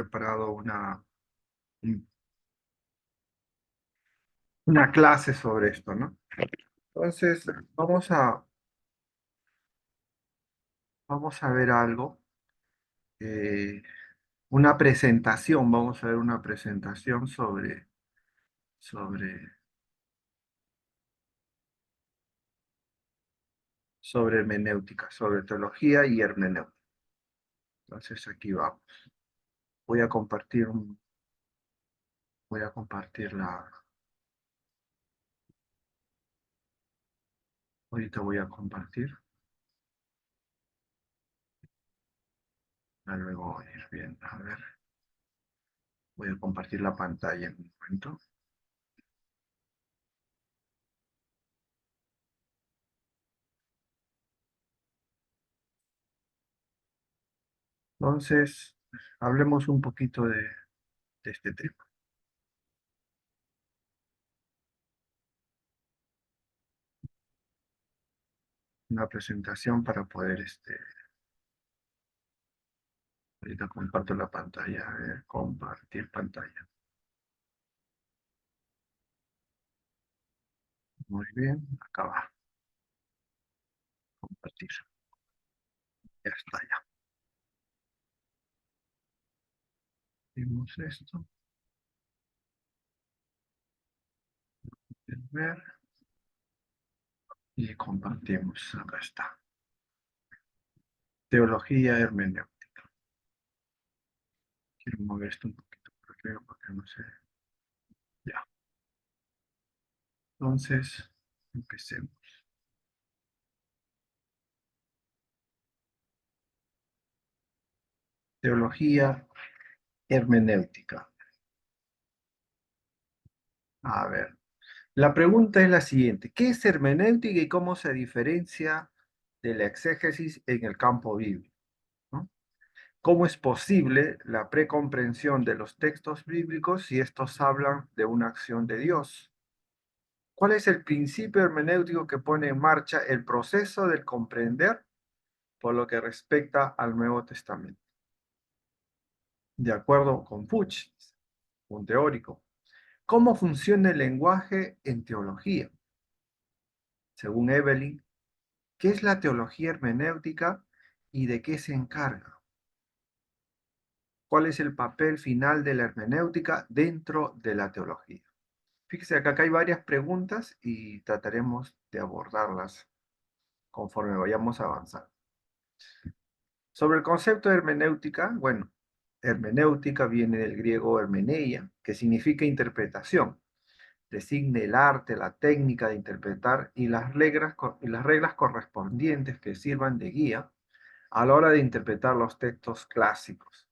preparado una clase sobre esto, ¿no? Entonces, vamos a ver algo, eh, una presentación, vamos a ver una presentación sobre, sobre hermenéutica, sobre teología y hermenéutica. Entonces, aquí vamos. Voy a compartir voy a compartir ahorita voy a compartir, luego voy a ir viendo, a ver, voy a compartir la pantalla en un momento. Entonces, hablemos un poquito de este tema. Una presentación para poder, ahorita comparto la pantalla, a ver, compartir pantalla. Muy bien, acá va, compartir. Ya está, ya. Vimos esto, ver, y compartimos, acá está. Teología hermenéutica. Quiero mover esto un poquito por arriba porque no sé. Ya. Entonces, empecemos. Teología hermenéutica. A ver, la pregunta es la siguiente. ¿Qué es hermenéutica y cómo se diferencia de la exégesis en el campo bíblico? ¿No? ¿Cómo es posible la precomprensión de los textos bíblicos si estos hablan de una acción de Dios? ¿Cuál es el principio hermenéutico que pone en marcha el proceso del comprender por lo que respecta al Nuevo Testamento? De acuerdo con Fuchs, un teórico, ¿cómo funciona el lenguaje en teología? Según Evelyn, ¿qué es la teología hermenéutica y de qué se encarga? ¿Cuál es el papel final de la hermenéutica dentro de la teología? Fíjese acá hay varias preguntas y trataremos de abordarlas conforme vayamos avanzando. Sobre el concepto de hermenéutica, bueno, hermenéutica viene del griego hermeneia, que significa interpretación. Designa el arte, la técnica de interpretar y las reglas correspondientes que sirvan de guía a la hora de interpretar los textos clásicos,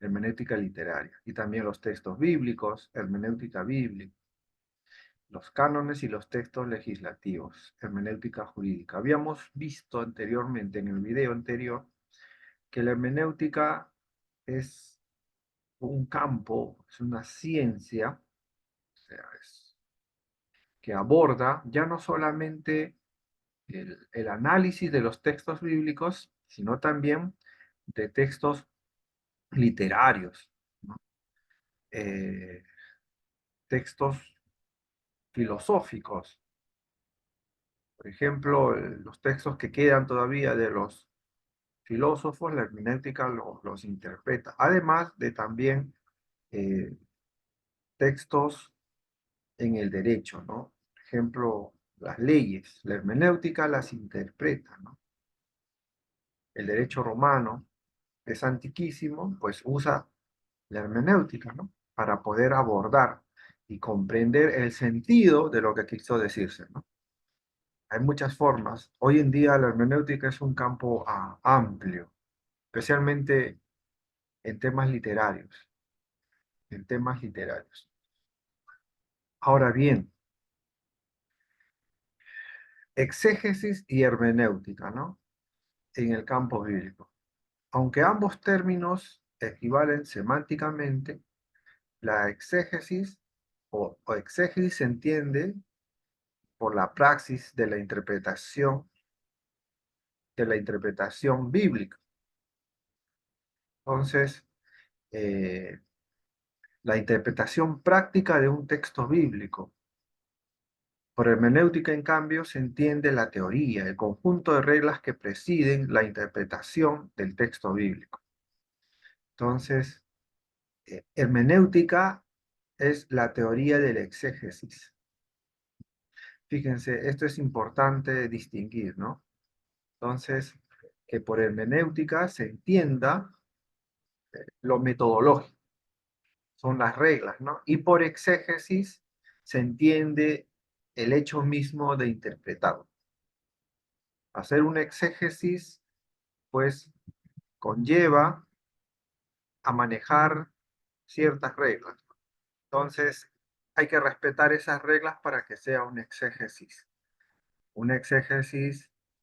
hermenéutica literaria, y también los textos bíblicos, hermenéutica bíblica, los cánones y los textos legislativos, hermenéutica jurídica. Habíamos visto anteriormente, en el video anterior, que la hermenéutica es un campo, es una ciencia, o sea, que aborda ya no solamente el análisis de los textos bíblicos, sino también de textos literarios, ¿no? Eh, textos filosóficos, por ejemplo, los textos que quedan todavía de los filósofos, la hermenéutica los interpreta, además de también eh, textos en el derecho, ¿no? Por ejemplo, las leyes, la hermenéutica las interpreta, ¿no? El derecho romano es antiquísimo, pues usa la hermenéutica, ¿no? Para poder abordar y comprender el sentido de lo que quiso decirse, ¿no? Hay muchas formas. Hoy en día la hermenéutica es un campo amplio, especialmente en temas literarios, en temas literarios. Ahora bien, exégesis y hermenéutica, ¿no? En el campo bíblico. Aunque ambos términos equivalen semánticamente, la exégesis o exégesis se entiende por la praxis de la interpretación bíblica. Entonces, eh, la interpretación práctica de un texto bíblico. Por hermenéutica, en cambio, se entiende la teoría, el conjunto de reglas que presiden la interpretación del texto bíblico. Entonces, hermenéutica es la teoría del exégesis. Fíjense, esto es importante distinguir, ¿no? Entonces, que por hermenéutica se entienda lo metodológico, son las reglas, ¿no? Y por exégesis se entiende el hecho mismo de interpretar. Hacer un exégesis, pues, conlleva a manejar ciertas reglas. Entonces, hay que respetar esas reglas para que sea una exégesis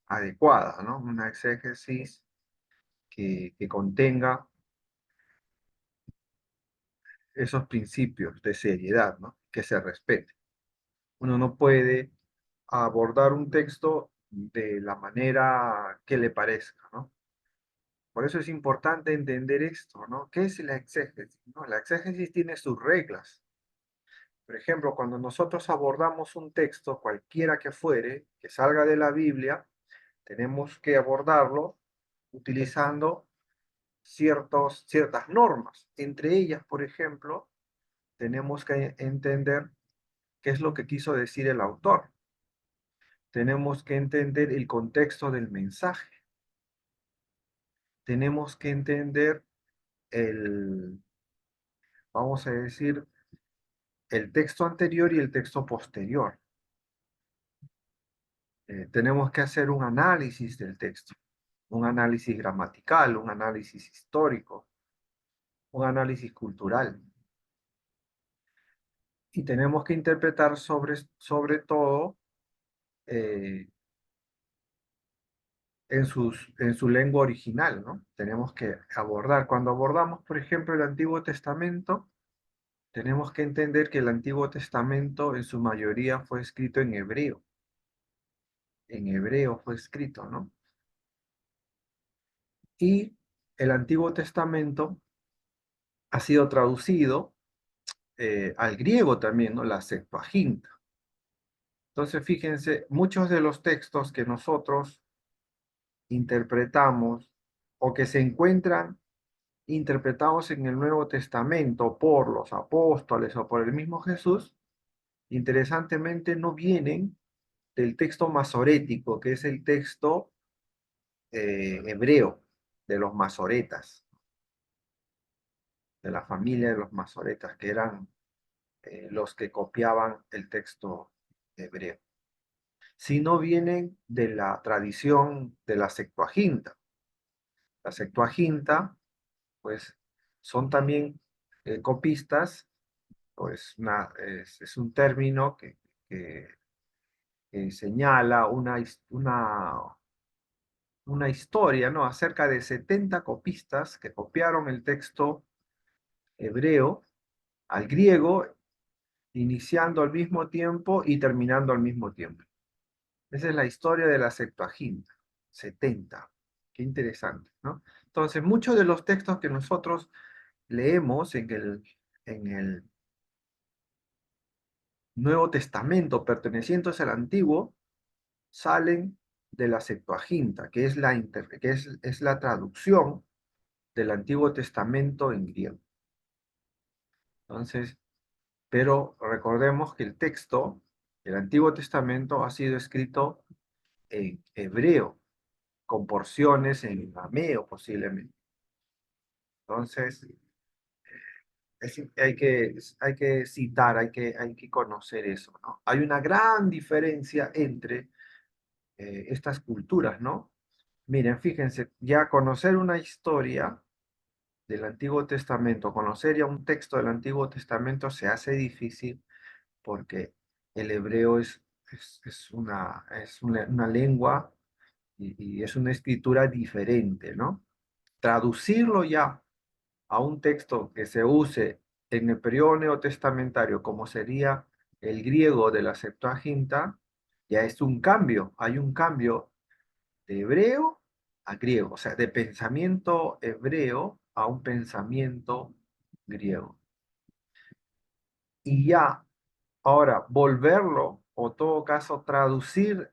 adecuada, ¿no? Una exégesis que contenga esos principios de seriedad, ¿no? Que se respete. Uno no puede abordar un texto de la manera que le parezca, ¿no? Por eso es importante entender esto, ¿no? ¿Qué es la exégesis? ¿No? La exégesis tiene sus reglas. Por ejemplo, cuando nosotros abordamos un texto, cualquiera que fuere, que salga de la Biblia, tenemos que abordarlo utilizando ciertas normas. Entre ellas, por ejemplo, tenemos que entender qué es lo que quiso decir el autor. Tenemos que entender el contexto del mensaje. Tenemos que entender vamos a decir, el texto anterior y el texto posterior. Tenemos que hacer un análisis del texto, un análisis gramatical, un análisis histórico, un análisis cultural. Y tenemos que interpretar sobre todo eh, en su lengua original, ¿no? Tenemos que abordar, cuando abordamos, por ejemplo, el Antiguo Testamento, tenemos que entender que el Antiguo Testamento en su mayoría fue escrito en hebreo. En hebreo fue escrito, ¿no? Y el Antiguo Testamento ha sido traducido al griego también, ¿no? La Septuaginta. Entonces, fíjense, muchos de los textos que nosotros interpretamos o que se encuentran interpretados en el Nuevo Testamento por los apóstoles o por el mismo Jesús, interesantemente no vienen del texto masorético, que es el texto hebreo de los masoretas, de la familia de los masoretas, que eran los que copiaban el texto hebreo, sino vienen de la tradición de la Septuaginta. La Septuaginta, pues, son también copistas, pues es un término que, que señala una historia, ¿no? Acerca de 70 copistas que copiaron el texto hebreo al griego, iniciando al mismo tiempo y terminando al mismo tiempo. Esa es la historia de la Septuaginta, 70. Qué interesante, ¿no? Entonces, muchos de los textos que nosotros leemos en el Nuevo Testamento pertenecientes al Antiguo salen de la Septuaginta, que es la traducción del Antiguo Testamento en griego. Entonces, pero recordemos que el texto del Antiguo Testamento ha sido escrito en hebreo, con porciones en arameo posiblemente. Entonces, hay que citar, hay que conocer eso, ¿no? Hay una gran diferencia entre estas culturas, ¿no? Miren, fíjense, ya conocer una historia del Antiguo Testamento, conocer ya un texto del Antiguo Testamento se hace difícil porque el hebreo una lengua y es una escritura diferente, ¿no? Traducirlo ya a un texto que se use en el periodo neotestamentario, como sería el griego de la Septuaginta, ya es un cambio, hay un cambio de hebreo a griego, o sea, de pensamiento hebreo a un pensamiento griego. Y ya, ahora, volverlo, o todo caso, traducir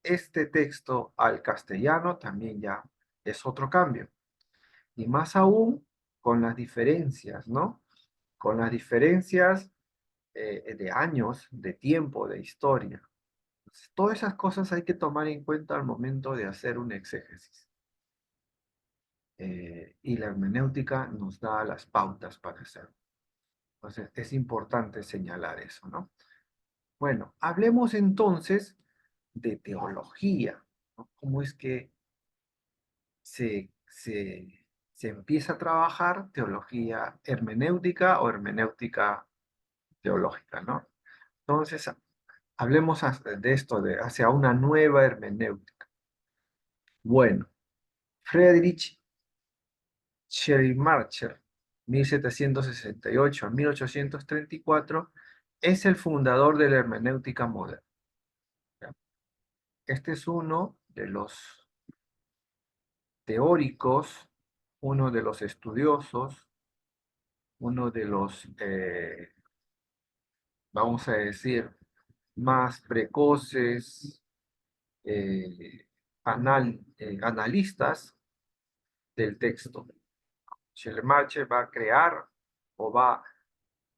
este texto al castellano también ya es otro cambio. Y más aún con las diferencias, ¿no? Con las diferencias de años, de tiempo, de historia. Entonces, todas esas cosas hay que tomar en cuenta al momento de hacer un exégesis. Y la hermenéutica nos da las pautas para hacerlo. Entonces, es importante señalar eso, ¿no? Bueno, hablemos entonces de teología, ¿no? ¿Cómo es que se empieza a trabajar teología hermenéutica o hermenéutica teológica, ¿no? Entonces, hablemos de esto, de hacia una nueva hermenéutica. Bueno, Friedrich Schleiermacher, 1768 a 1834, es el fundador de la hermenéutica moderna. ¿Ya? Este es uno de los teóricos, uno de los estudiosos, uno de los, vamos a decir, más precoces eh, analistas del texto. Schleiermacher va a crear o va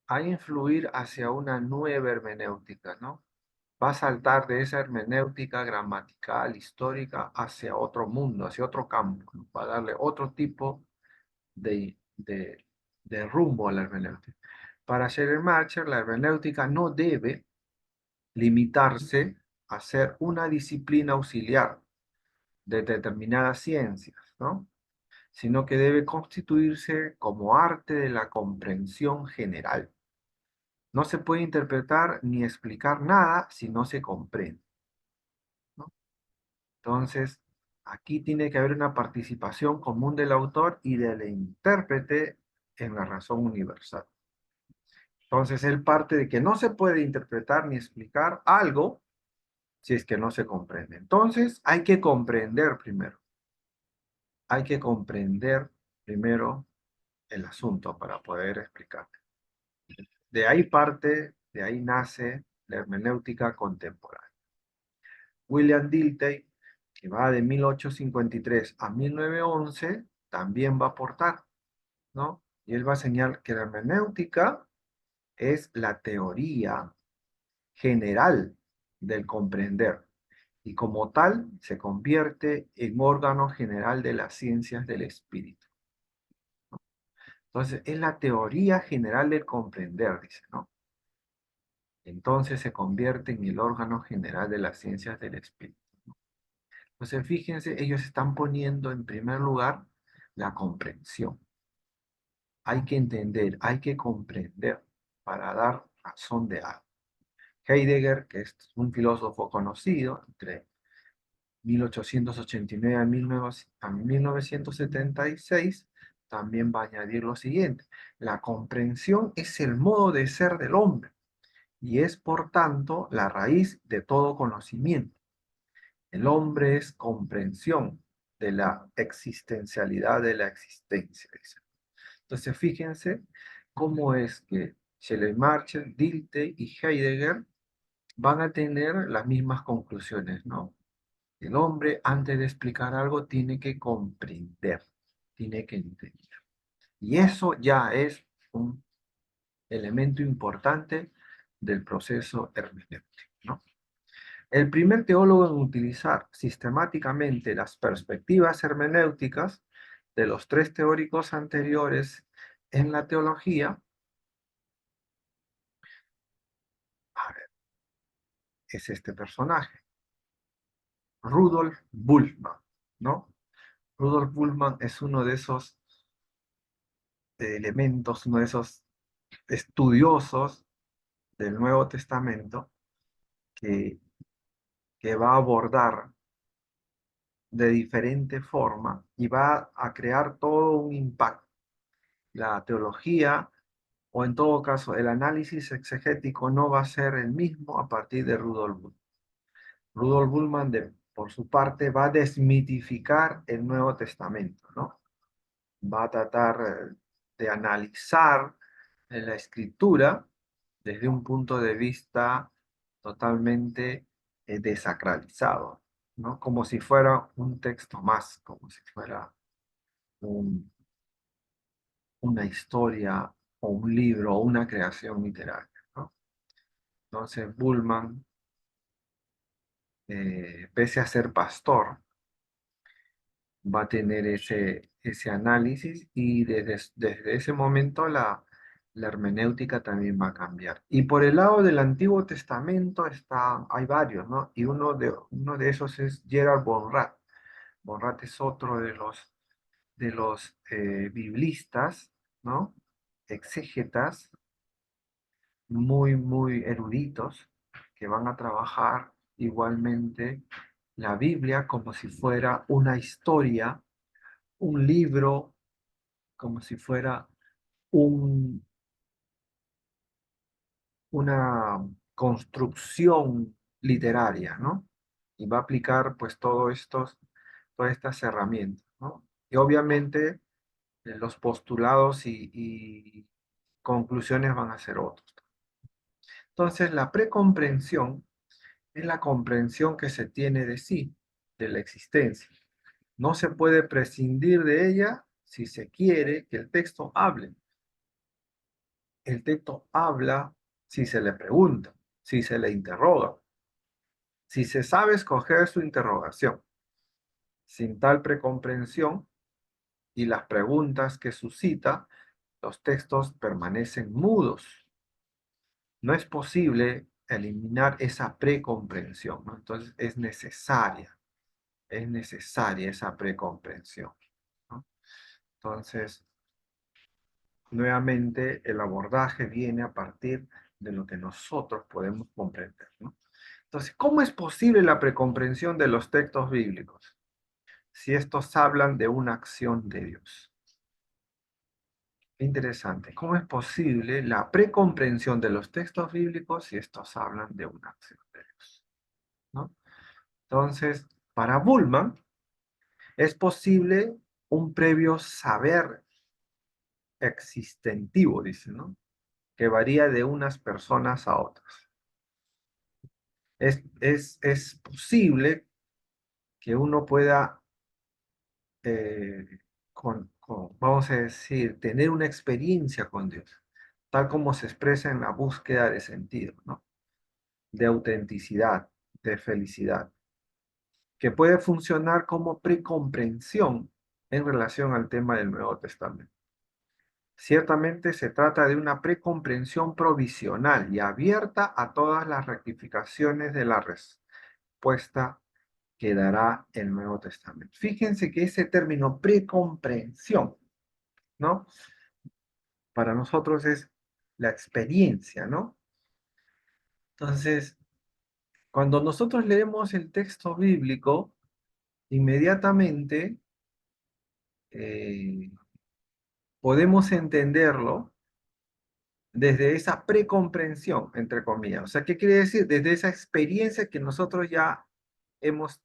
a influir hacia una nueva hermenéutica, ¿no? Va a saltar de esa hermenéutica gramatical, histórica, hacia otro mundo, hacia otro campo, ¿no? Va a darle otro tipo de rumbo a la hermenéutica. Para Schleiermacher, la hermenéutica no debe limitarse a ser una disciplina auxiliar de determinadas ciencias, ¿no? Sino que debe constituirse como arte de la comprensión general. No se puede interpretar ni explicar nada si no se comprende, ¿no? Entonces, aquí tiene que haber una participación común del autor y del intérprete en la razón universal. Entonces, él parte de que no se puede interpretar ni explicar algo si es que no se comprende. Entonces, hay que comprender primero. Hay que comprender primero el asunto para poder explicar. De ahí parte, de ahí nace la hermenéutica contemporánea. William Dilthey, que va de 1853 a 1911, también va a aportar, ¿no? Y él va a señalar que la hermenéutica es la teoría general del comprender y como tal se convierte en órgano general de las ciencias del espíritu. Entonces, es la teoría general del comprender, dice, ¿no? Entonces se convierte en el órgano general de las ciencias del espíritu. Entonces, fíjense, ellos están poniendo en primer lugar la comprensión. Hay que entender, hay que comprender para dar razón de algo. Heidegger, que es un filósofo conocido, entre 1889 a 1976, también va a añadir lo siguiente: la comprensión es el modo de ser del hombre y es, por tanto, la raíz de todo conocimiento. El hombre es comprensión de la existencialidad de la existencia, dice. Entonces, fíjense cómo es que Schleiermacher, Dilthey y Heidegger van a tener las mismas conclusiones, ¿no? El hombre, antes de explicar algo, tiene que comprender, tiene que entender. Y eso ya es un elemento importante del proceso hermenéutico, ¿no? El primer teólogo en utilizar sistemáticamente las perspectivas hermenéuticas de los tres teóricos anteriores en la teología, a ver, es este personaje, Rudolf Bultmann, ¿no? Rudolf Bultmann es uno de esos elementos, uno de esos estudiosos del Nuevo Testamento que, que va a abordar de diferente forma y va a crear todo un impacto. La teología, o en todo caso, el análisis exegético no va a ser el mismo a partir de Rudolf Bultmann. Rudolf Bultmann, por su parte, va a desmitificar el Nuevo Testamento, ¿no? Va a tratar de analizar la escritura desde un punto de vista totalmente desacralizado, ¿no? Como si fuera un texto más, como si fuera un- una historia o un libro o una creación literaria, ¿no? Entonces, Bullman, pese a ser pastor, va a tener ese análisis y desde ese momento la hermenéutica también va a cambiar. Y por el lado del Antiguo Testamento hay varios, ¿no? Y uno de esos es Gerard Bonrat. Bonrat es otro de los biblistas, ¿no? Exégetas muy, muy eruditos que van a trabajar igualmente la Biblia como si fuera una historia, un libro, como si fuera un, una construcción literaria, ¿no? Y va a aplicar pues todas estas herramientas, ¿no? Y obviamente los postulados y conclusiones van a ser otros. Entonces, la precomprensión es la comprensión que se tiene de sí, de la existencia. No se puede prescindir de ella si se quiere que el texto hable. El texto habla si se le pregunta, si se le interroga, si se sabe escoger su interrogación. Sin tal precomprensión y las preguntas que suscita, los textos permanecen mudos. No es posible eliminar esa precomprensión, ¿no? Entonces es necesaria esa precomprensión, ¿no? Entonces, nuevamente, el abordaje viene a partir de lo que nosotros podemos comprender, ¿no? Entonces, ¿cómo es posible la precomprensión de los textos bíblicos si estos hablan de una acción de Dios? Qué interesante. ¿Cómo es posible la precomprensión de los textos bíblicos si estos hablan de una acción de Dios? ¿No? Entonces, para Bullman, es posible un previo saber existentivo, dice, ¿no? Que varía de unas personas a otras. Es posible que uno pueda, eh, vamos a decir, tener una experiencia con Dios, tal como se expresa en la búsqueda de sentido, ¿no? De autenticidad, de felicidad, que puede funcionar como precomprensión en relación al tema del Nuevo Testamento. Ciertamente se trata de una precomprensión provisional y abierta a todas las rectificaciones de la respuesta que dará el Nuevo Testamento. Fíjense que ese término precomprensión, ¿no? Para nosotros es la experiencia, ¿no? Entonces, cuando nosotros leemos el texto bíblico, inmediatamente eh, podemos entenderlo desde esa precomprensión, entre comillas. O sea, ¿qué quiere decir? Desde esa experiencia que nosotros ya hemos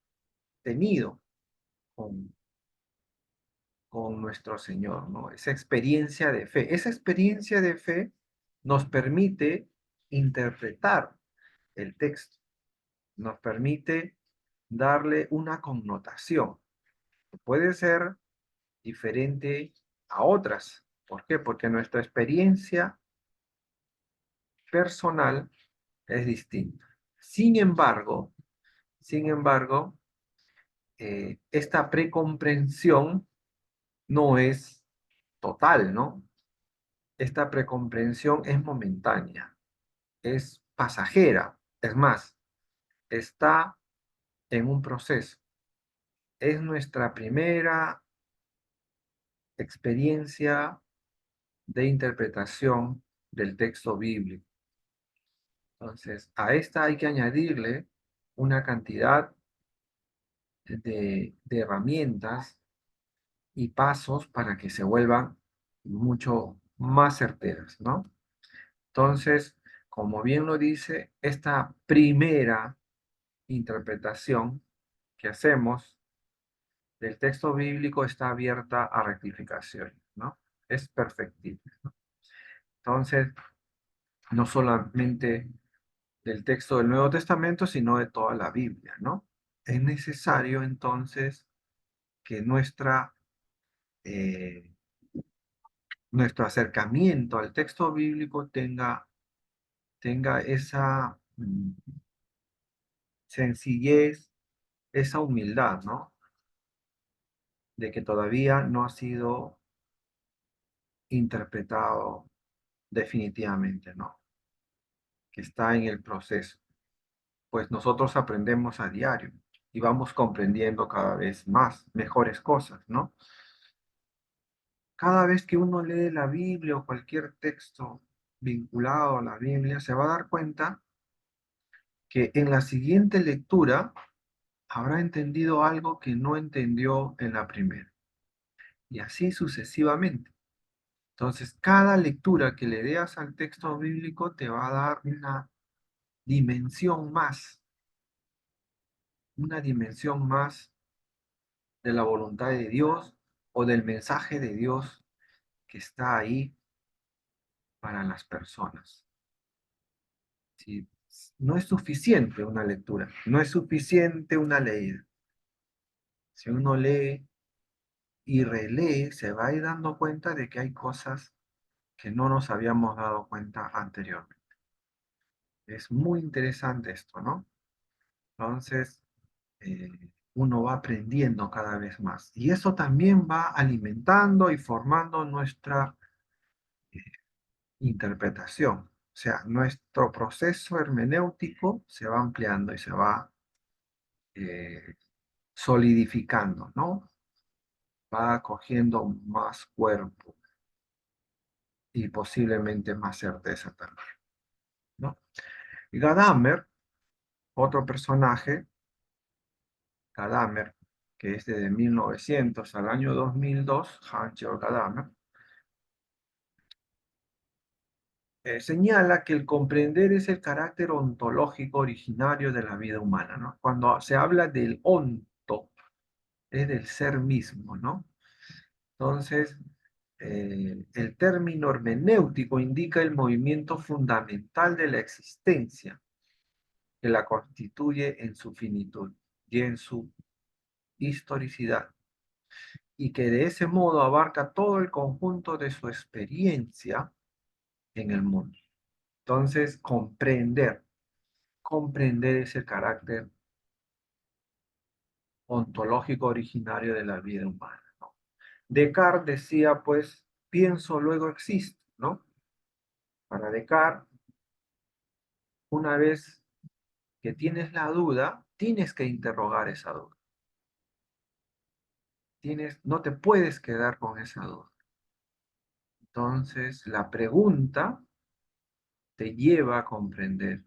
tenido con, con nuestro Señor, ¿no? Esa experiencia de fe. Esa experiencia de fe nos permite interpretar el texto, nos permite darle una connotación. Puede ser diferente a otras. ¿Por qué? Porque nuestra experiencia personal es distinta. Sin embargo, esta precomprensión no es total, ¿no? Esta precomprensión es momentánea, es pasajera, es más, está en un proceso. Es nuestra primera experiencia de interpretación del texto bíblico. Entonces, a esta hay que añadirle una cantidad de herramientas y pasos para que se vuelvan mucho más certeras, ¿no? Entonces, como bien lo dice, esta primera interpretación que hacemos del texto bíblico está abierta a rectificación, ¿no? es perfectible. Entonces, no solamente del texto del Nuevo Testamento, sino de toda la Biblia, ¿no? Es necesario entonces que eh, nuestro acercamiento al texto bíblico tenga esa sencillez, esa humildad, ¿no? De que todavía no ha sido interpretado definitivamente, ¿no? Que está en el proceso. Pues nosotros aprendemos a diario y vamos comprendiendo cada vez más, mejores cosas, ¿no? Cada vez que uno lee la Biblia o cualquier texto vinculado a la Biblia, se va a dar cuenta que en la siguiente lectura habrá entendido algo que no entendió en la primera. Y así sucesivamente. Entonces, cada lectura que le deas al texto bíblico te va a dar dimensión más, una dimensión más de la voluntad de Dios o del mensaje de Dios que está ahí para las personas. Si no es suficiente una lectura, no es suficiente una leída. Si uno lee y relee, se va a ir dando cuenta de que hay cosas que no nos habíamos dado cuenta anteriormente. Es muy interesante esto, ¿no? Entonces, eh, uno va aprendiendo cada vez más. Y eso también va alimentando y formando nuestra eh, interpretación. O sea, nuestro proceso hermenéutico se va ampliando y se va eh, solidificando, ¿no? Va cogiendo más cuerpo y posiblemente más certeza también, ¿no? Y Gadamer, otro personaje, Gadamer, que es desde 1900 al año 2002, Hans-Georg Gadamer, señala que el comprender es el carácter ontológico originario de la vida humana, ¿no? Cuando se habla del onto, es del ser mismo, ¿no? Entonces, el término hermenéutico indica el movimiento fundamental de la existencia, que la constituye en su finitud y en su historicidad, y que de ese modo abarca todo el conjunto de su experiencia en el mundo. Entonces, comprender ese carácter ontológico originario de la vida humana, ¿no? Descartes decía, pues, pienso, luego existo, ¿no? Para Descartes, una vez que tienes la duda, tienes que interrogar esa duda. No te puedes quedar con esa duda. Entonces, la pregunta te lleva a comprender.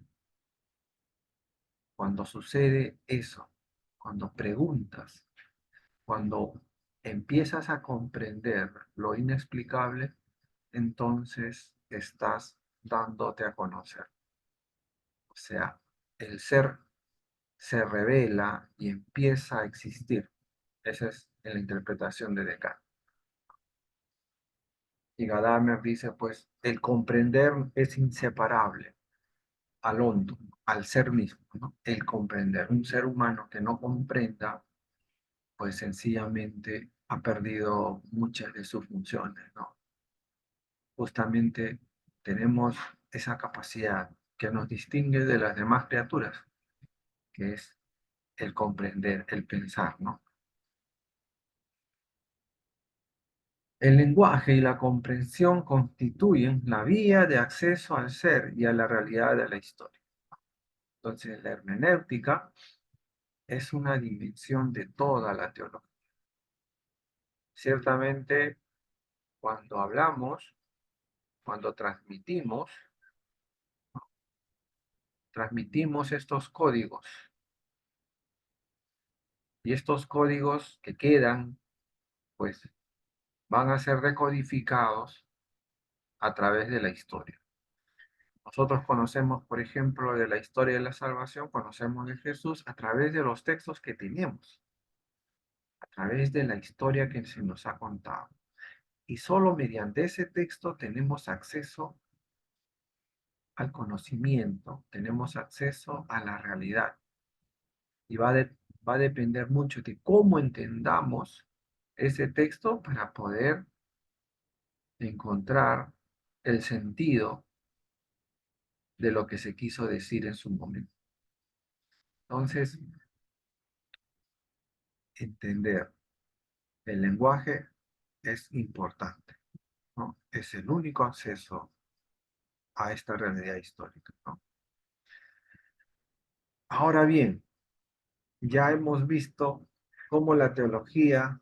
Cuando sucede eso, cuando preguntas, cuando empiezas a comprender lo inexplicable, entonces estás dándote a conocer. O sea, el ser se revela y empieza a existir. Esa es la interpretación de Descartes. Y Gadamer dice, pues, el comprender es inseparable al hondo, al ser mismo, ¿no? El comprender. Un ser humano que no comprenda, pues sencillamente ha perdido muchas de sus funciones, ¿no? Justamente tenemos esa capacidad que nos distingue de las demás criaturas, que es el comprender, el pensar, ¿no? El lenguaje y la comprensión constituyen la vía de acceso al ser y a la realidad de la historia. Entonces, la hermenéutica es una dimensión de toda la teología. Ciertamente, cuando hablamos, cuando transmitimos estos códigos y estos códigos que quedan, pues van a ser decodificados a través de la historia. Nosotros conocemos, por ejemplo, de la historia de la salvación, conocemos de Jesús a través de los textos que tenemos, a través de la historia que se nos ha contado. Y solo mediante ese texto tenemos acceso al conocimiento, tenemos acceso a la realidad. Y va a depender mucho de cómo entendamos ese texto para poder encontrar el sentido de lo que se quiso decir en su momento. Entonces, entender el lenguaje es importante, ¿no? Es el único acceso a esta realidad histórica, ¿no? Ahora bien, ya hemos visto cómo la teología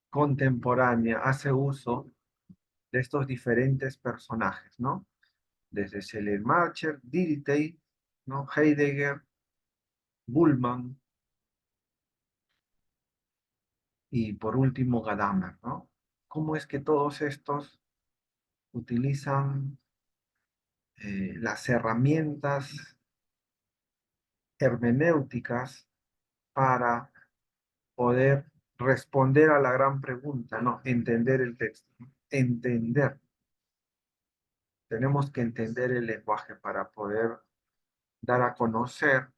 contemporánea hace uso de estos diferentes personajes, ¿no? Desde Schleiermacher, Dilthey, ¿no? Heidegger, Bullmann y por último Gadamer, ¿no? ¿Cómo es que todos estos utilizan las herramientas hermenéuticas para poder responder a la gran pregunta, ¿no? Entender el texto, ¿no? Entender. Tenemos que entender el lenguaje para poder dar a conocer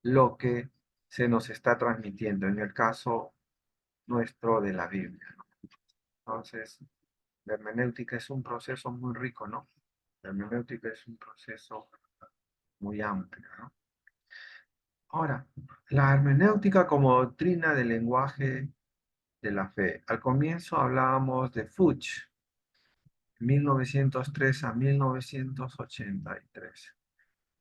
lo que se nos está transmitiendo, en el caso nuestro de la Biblia, ¿no? Entonces, la hermenéutica es un proceso muy rico, ¿no? La hermenéutica es un proceso muy amplio, ¿no? Ahora, la hermenéutica como doctrina del lenguaje de la fe. Al comienzo hablábamos de Fuchs, 1903 a 1983.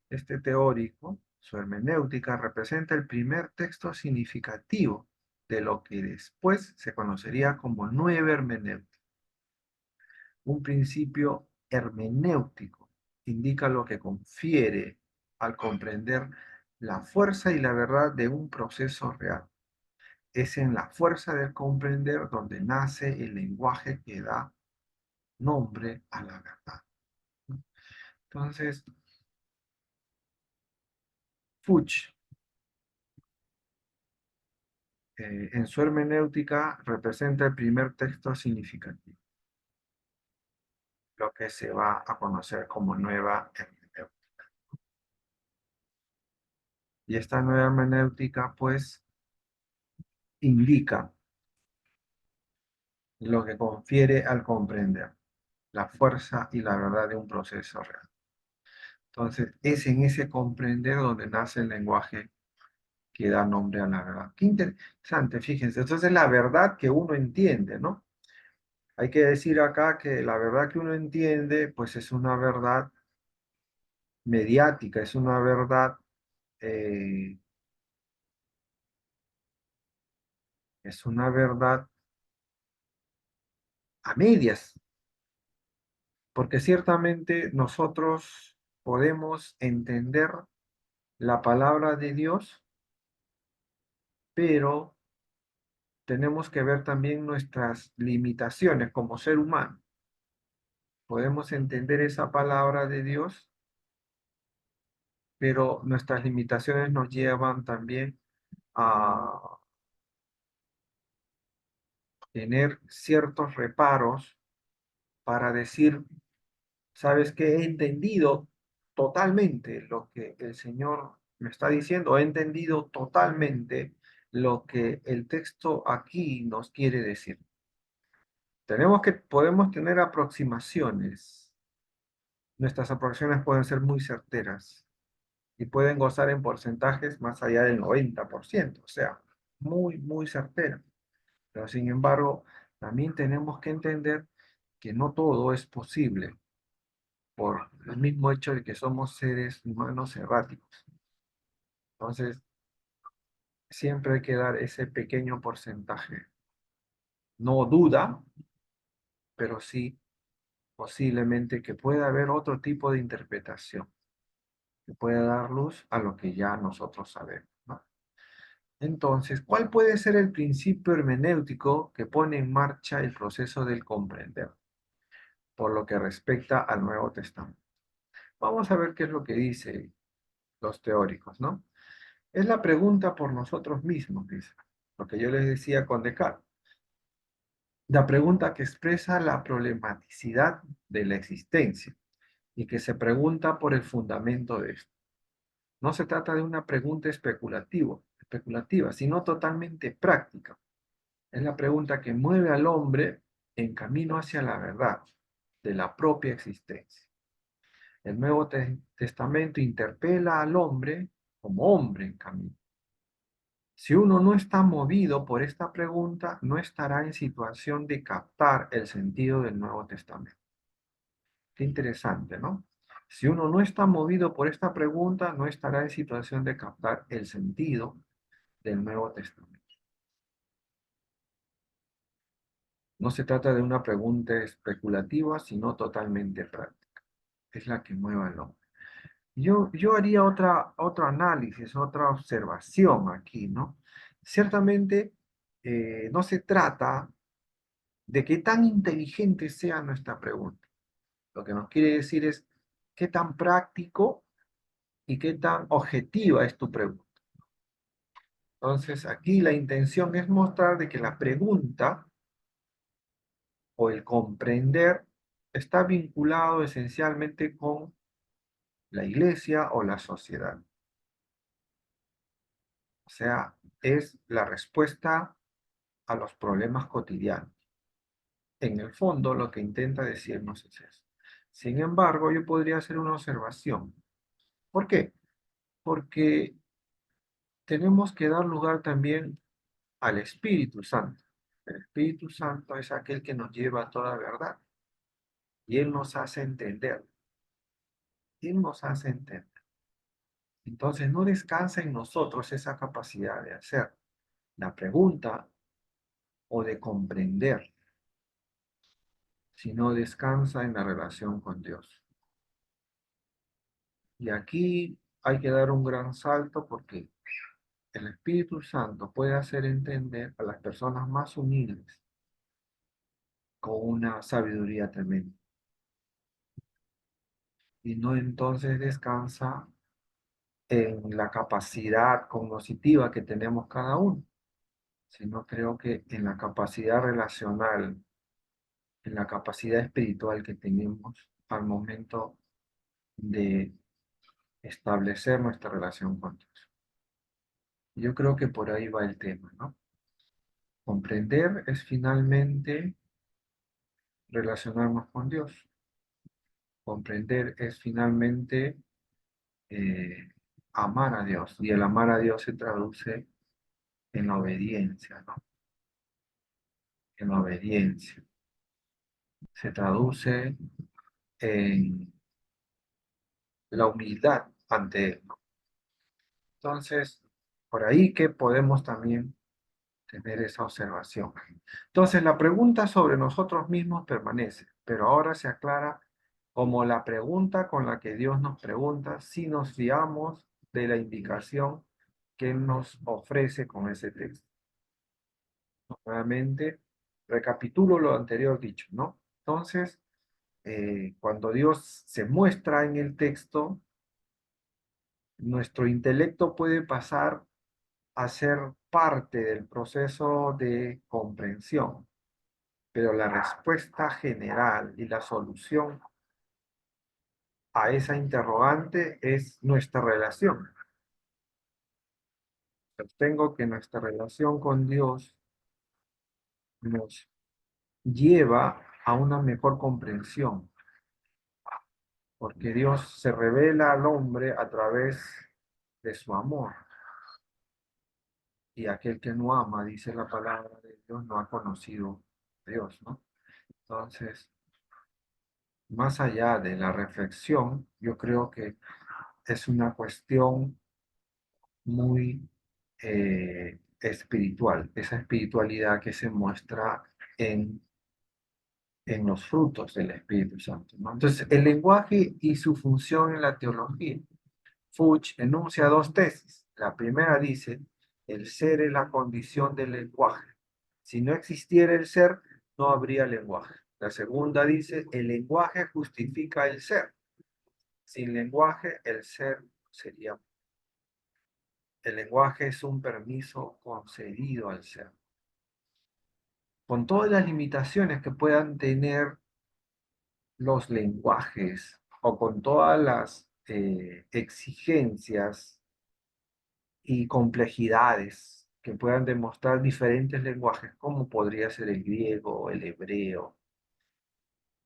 Este teórico, su hermenéutica, representa el primer texto significativo de lo que después se conocería como nueva hermenéutica. Un principio hermenéutico indica lo que confiere al comprender la fuerza y la verdad de un proceso real. Es en la fuerza del comprender donde nace el lenguaje que da nombre a la verdad. Entonces, Fuchs, en su hermenéutica, representa el primer texto significativo, lo que se va a conocer como nueva hermenéutica. Y esta nueva hermenéutica, pues, indica lo que confiere al comprender la fuerza y la verdad de un proceso real. Entonces, es en ese comprender donde nace el lenguaje que da nombre a la verdad. Qué interesante, fíjense. Entonces, la verdad que uno entiende, ¿no? Hay que decir acá que la verdad que uno entiende, pues es una verdad mediática, es una verdad, eh, es una verdad a medias, porque ciertamente nosotros podemos entender la palabra de Dios, pero tenemos que ver también nuestras limitaciones como ser humano. Podemos entender esa palabra de Dios, pero nuestras limitaciones nos llevan también a tener ciertos reparos para decir, sabes que he entendido totalmente lo que el Señor me está diciendo, he entendido totalmente lo que el texto aquí nos quiere decir. Podemos tener aproximaciones. Nuestras aproximaciones pueden ser muy certeras y pueden gozar en porcentajes más allá del 90%, o sea, muy, muy certeras. Pero sin embargo, también tenemos que entender que no todo es posible por el mismo hecho de que somos seres humanos erráticos. Entonces, siempre hay que dar ese pequeño porcentaje. No duda, pero sí posiblemente que pueda haber otro tipo de interpretación que pueda dar luz a lo que ya nosotros sabemos, ¿no? Entonces, ¿cuál puede ser el principio hermenéutico que pone en marcha el proceso del comprender por lo que respecta al Nuevo Testamento? Vamos a ver qué es lo que dicen los teóricos, ¿no? Es la pregunta por nosotros mismos, dice. Lo que yo les decía con Descartes. La pregunta que expresa la problematicidad de la existencia y que se pregunta por el fundamento de esto. No se trata de una pregunta especulativa, sino totalmente práctica. Es la pregunta que mueve al hombre en camino hacia la verdad de la propia existencia. El Nuevo Testamento interpela al hombre como hombre en camino. Si uno no está movido por esta pregunta, no estará en situación de captar el sentido del Nuevo Testamento. Qué interesante, ¿no? Si uno no está movido por esta pregunta, no estará en situación de captar el sentido del Nuevo Testamento. No se trata de una pregunta especulativa, sino totalmente práctica. Es la que mueve al hombre. Yo haría otro análisis, otra observación aquí, ¿no? Ciertamente, no se trata de qué tan inteligente sea nuestra pregunta. Lo que nos quiere decir es qué tan práctico y qué tan objetiva es tu pregunta. Entonces, aquí la intención es mostrar de que la pregunta o el comprender está vinculado esencialmente con la iglesia o la sociedad. O sea, es la respuesta a los problemas cotidianos. En el fondo, lo que intenta decirnos es eso. Sin embargo, yo podría hacer una observación. ¿Por qué? Porque tenemos que dar lugar también al Espíritu Santo. El Espíritu Santo es aquel que nos lleva a toda verdad y Él nos hace entender. Él nos hace entender. Entonces, no descansa en nosotros esa capacidad de hacer la pregunta o de comprender, sino descansa en la relación con Dios. Y aquí hay que dar un gran salto porque el Espíritu Santo puede hacer entender a las personas más humildes con una sabiduría tremenda. Y no entonces descansa en la capacidad cognitiva que tenemos cada uno, sino creo que en la capacidad relacional, en la capacidad espiritual que tenemos al momento de establecer nuestra relación con Dios. Yo creo que por ahí va el tema, ¿no? Comprender es finalmente relacionarnos con Dios. Comprender es finalmente eh, amar a Dios. Y el amar a Dios se traduce en la obediencia, ¿no? En la obediencia. Se traduce en la humildad ante Él, ¿no? Entonces, por ahí que podemos también tener esa observación. Entonces, la pregunta sobre nosotros mismos permanece, pero ahora se aclara como la pregunta con la que Dios nos pregunta si nos fiamos de la indicación que Él nos ofrece con ese texto. Nuevamente, recapitulo lo anterior dicho, ¿no? Entonces, cuando Dios se muestra en el texto, nuestro intelecto puede pasar a ser parte del proceso de comprensión, pero la respuesta general y la solución a esa interrogante es nuestra relación. Sostengo que nuestra relación con Dios nos lleva a una mejor comprensión, porque Dios se revela al hombre a través de su amor. Y aquel que no ama, dice la palabra de Dios, no ha conocido a Dios, ¿no? Entonces, más allá de la reflexión, yo creo que es una cuestión muy espiritual, esa espiritualidad que se muestra en, en los frutos del Espíritu Santo, ¿no? Entonces, el lenguaje y su función en la teología. Fuchs enuncia dos tesis. La primera dice, el ser es la condición del lenguaje. Si no existiera el ser, no habría lenguaje. La segunda dice, el lenguaje justifica el ser. Sin lenguaje, el ser sería. El lenguaje es un permiso concedido al ser. con todas las limitaciones que puedan tener los lenguajes o con todas las exigencias y complejidades que puedan demostrar diferentes lenguajes, como podría ser el griego, el hebreo,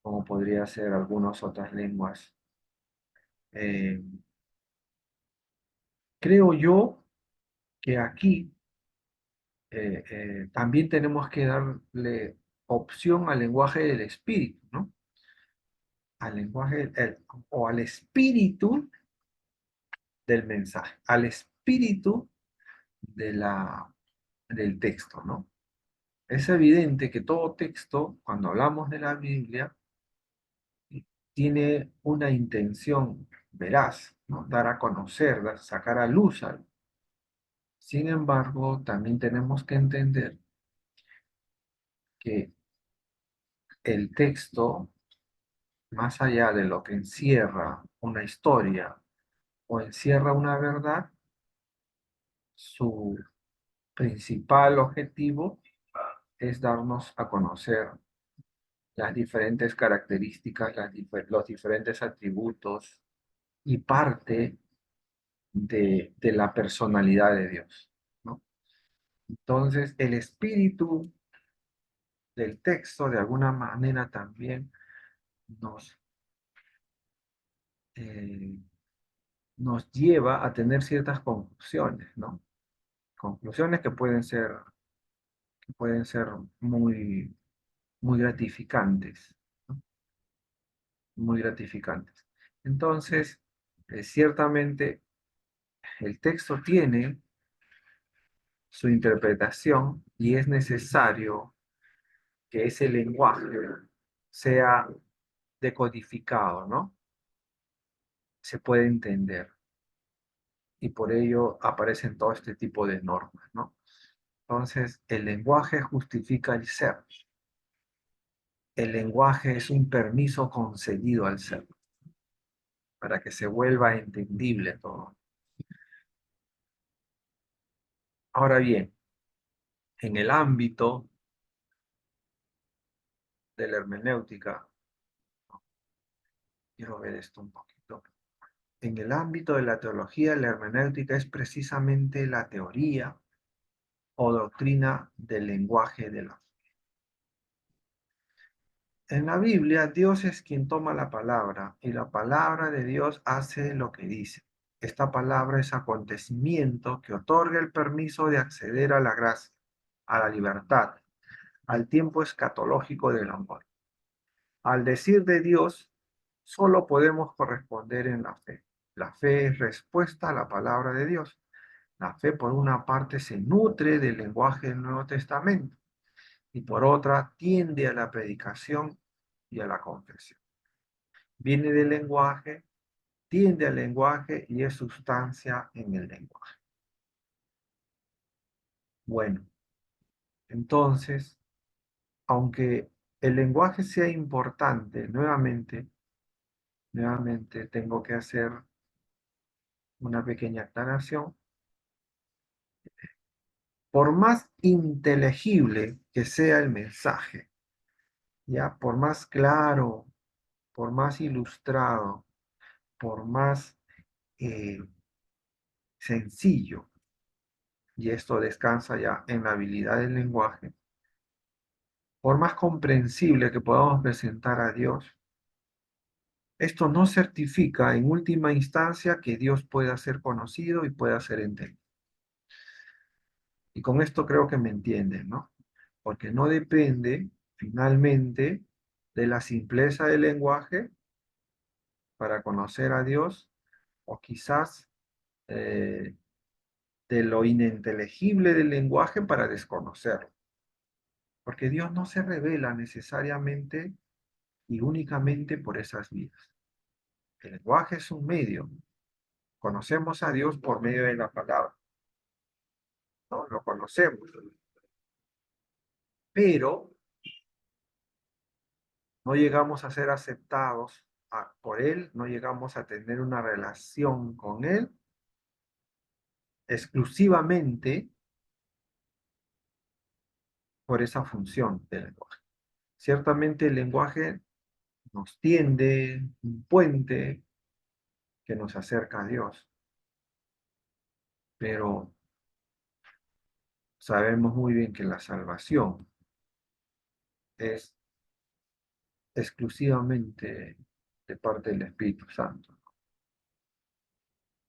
como podría ser algunas otras lenguas. Eh, Creo yo que aquí también tenemos que darle opción al lenguaje del espíritu, ¿no? Al lenguaje o al espíritu del mensaje, al espíritu de del texto, ¿no? Es evidente que todo texto, cuando hablamos de la Biblia, tiene una intención veraz, ¿no? Dar a conocer, sacar a luz algo. Sin embargo, también tenemos que entender que el texto, más allá de lo que encierra una historia o encierra una verdad, su principal objetivo es darnos a conocer las diferentes características, los diferentes atributos y parte de la personalidad de Dios, ¿no? Entonces, el espíritu del texto, de alguna manera, también nos, eh, nos lleva a tener ciertas conclusiones, ¿no? Conclusiones que pueden ser muy, muy gratificantes, ¿no? Muy gratificantes. Entonces, ciertamente, el texto tiene su interpretación y es necesario que ese lenguaje sea decodificado, ¿no? Se puede entender y por ello aparecen todo este tipo de normas, ¿no? Entonces, el lenguaje justifica el ser. El lenguaje es un permiso concedido al ser para que se vuelva entendible todo. Ahora bien, en el ámbito de la hermenéutica, quiero ver esto un poquito. En el ámbito de la teología, la hermenéutica es precisamente la teoría o doctrina del lenguaje de la. En la Biblia, Dios es quien toma la palabra y la palabra de Dios hace lo que dice. Esta palabra es acontecimiento que otorga el permiso de acceder a la gracia, a la libertad, al tiempo escatológico del amor. Al decir de Dios, solo podemos corresponder en la fe. La fe es respuesta a la palabra de Dios. La fe, por una parte, se nutre del lenguaje del Nuevo Testamento y por otra, tiende a la predicación y a la confesión. Viene del lenguaje, tiende al lenguaje y es sustancia en el lenguaje. Bueno, entonces, aunque el lenguaje sea importante, nuevamente tengo que hacer una pequeña aclaración. Por más inteligible que sea el mensaje, ya, por más claro, por más ilustrado, por más eh, sencillo, y esto descansa ya en la habilidad del lenguaje, por más comprensible que podamos presentar a Dios, esto no certifica en última instancia que Dios pueda ser conocido y pueda ser entendido. Y con esto creo que me entienden, ¿no? Porque no depende finalmente de la simpleza del lenguaje para conocer a Dios o quizás eh, de lo ininteligible del lenguaje para desconocerlo. Porque Dios no se revela necesariamente y únicamente por esas vías. El lenguaje es un medio. Conocemos a Dios por medio de la palabra. No, lo conocemos. Pero no llegamos a ser aceptados por Él, no llegamos a tener una relación con Él exclusivamente por esa función del lenguaje. Ciertamente el lenguaje nos tiende un puente que nos acerca a Dios, pero sabemos muy bien que la salvación es exclusivamente de parte del Espíritu Santo.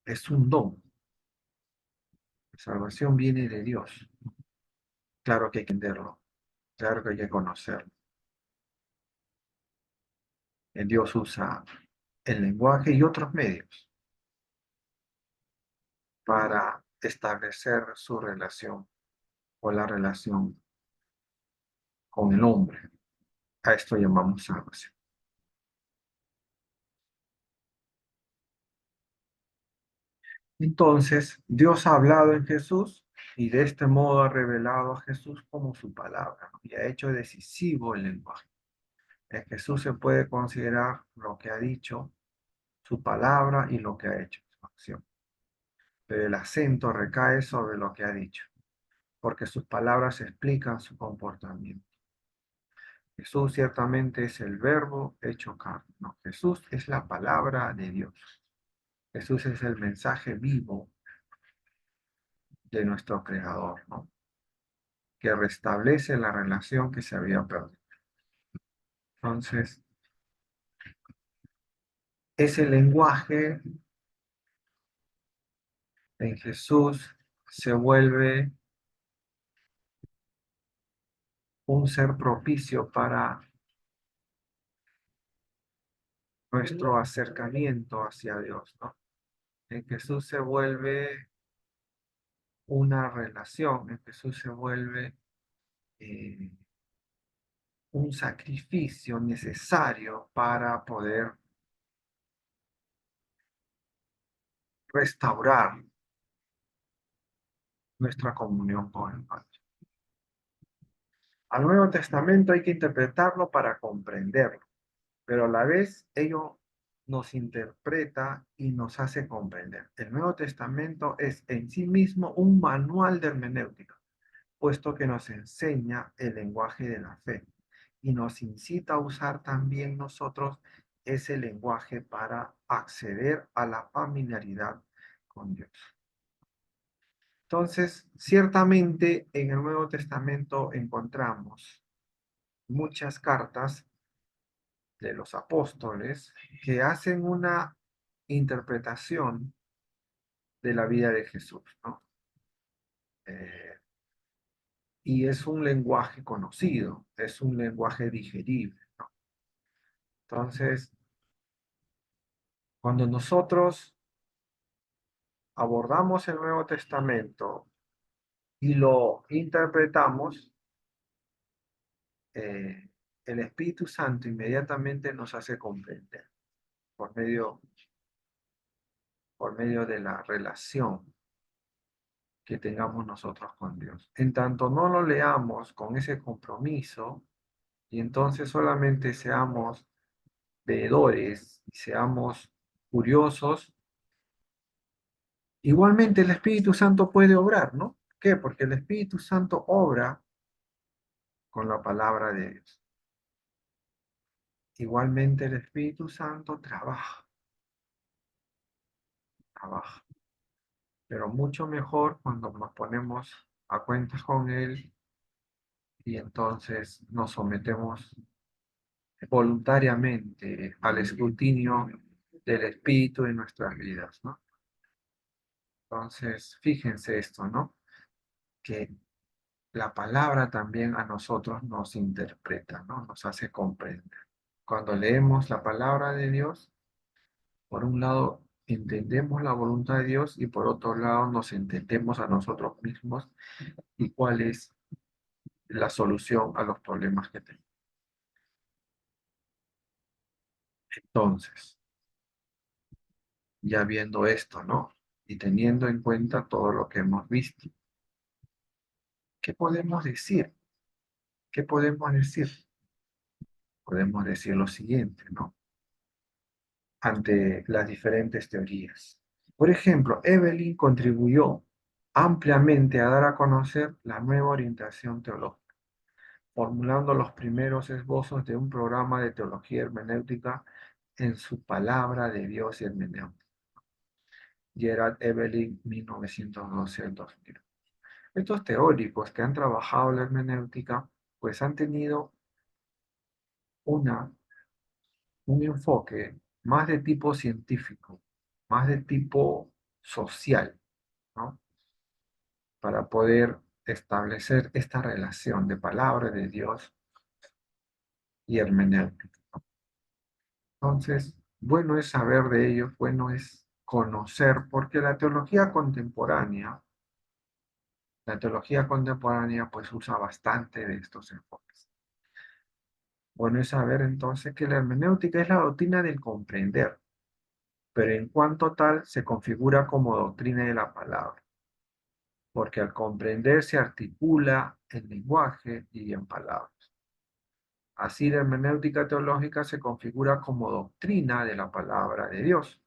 Es un don. La salvación viene de Dios. Claro que hay que entenderlo, claro que hay que conocerlo. Dios usa el lenguaje y otros medios para establecer su relación o la relación con el hombre. A esto llamamos salvación. Entonces, Dios ha hablado en Jesús y de este modo ha revelado a Jesús como su palabra, ¿no? Y ha hecho decisivo el lenguaje. En Jesús se puede considerar lo que ha dicho, su palabra y lo que ha hecho, su acción. Pero el acento recae sobre lo que ha dicho, porque sus palabras explican su comportamiento. Jesús ciertamente es el verbo hecho carne, ¿no? Jesús es la palabra de Dios. Jesús es el mensaje vivo de nuestro Creador, ¿no? Que restablece la relación que se había perdido. Entonces, ese lenguaje en Jesús se vuelve un ser propicio para nuestro acercamiento hacia Dios, ¿no? En Jesús se vuelve una relación, en Jesús se vuelve eh, un sacrificio necesario para poder restaurar nuestra comunión con el Padre. Al Nuevo Testamento hay que interpretarlo para comprenderlo, pero a la vez ello nos interpreta y nos hace comprender. El Nuevo Testamento es en sí mismo un manual de hermenéutica, puesto que nos enseña el lenguaje de la fe y nos incita a usar también nosotros ese lenguaje para acceder a la familiaridad con Dios. Entonces, ciertamente en el Nuevo Testamento encontramos muchas cartas de los apóstoles que hacen una interpretación de la vida de Jesús, ¿no? Eh, y es un lenguaje conocido, es un lenguaje digerible, ¿no? Entonces, cuando nosotros abordamos el Nuevo Testamento y lo interpretamos, eh, el Espíritu Santo inmediatamente nos hace comprender por medio, por medio de la relación que tengamos nosotros con Dios. En tanto no lo leamos con ese compromiso y entonces solamente seamos veedores y seamos curiosos, igualmente el Espíritu Santo puede obrar, ¿no? ¿Por qué? Porque el Espíritu Santo obra con la palabra de Dios. Igualmente el Espíritu Santo trabaja, pero mucho mejor cuando nos ponemos a cuentas con Él y entonces nos sometemos voluntariamente al escrutinio del Espíritu en nuestras vidas, ¿no? Entonces, fíjense esto, ¿no? Que la palabra también a nosotros nos interpreta, ¿no? Nos hace comprender. Cuando leemos la palabra de Dios, por un lado entendemos la voluntad de Dios y por otro lado nos entendemos a nosotros mismos y cuál es la solución a los problemas que tenemos. Entonces, ya viendo esto, ¿no? Y teniendo en cuenta todo lo que hemos visto, ¿qué podemos decir? ¿Qué podemos decir? Podemos decir lo siguiente, ¿no? Ante las diferentes teorías. Por ejemplo, Evelyn contribuyó ampliamente a dar a conocer la nueva orientación teológica. formulando los primeros esbozos de un programa de teología hermenéutica en su palabra de Dios y hermenéutica. Gerard Evelyn, 1912 al 2000. Estos teóricos que han trabajado la hermenéutica, pues han tenido una, un enfoque más de tipo científico, más de tipo social, ¿no? Para poder establecer esta relación de palabra de Dios y hermenéutica. Entonces, bueno es saber de ellos, bueno es conocer, porque la teología contemporánea pues usa bastante de estos enfoques. Bueno es saber entonces que la hermenéutica es la doctrina del comprender, pero en cuanto tal se configura como doctrina de la palabra, porque al comprender se articula en lenguaje y en palabras. Así la hermenéutica teológica se configura como doctrina de la palabra de Dios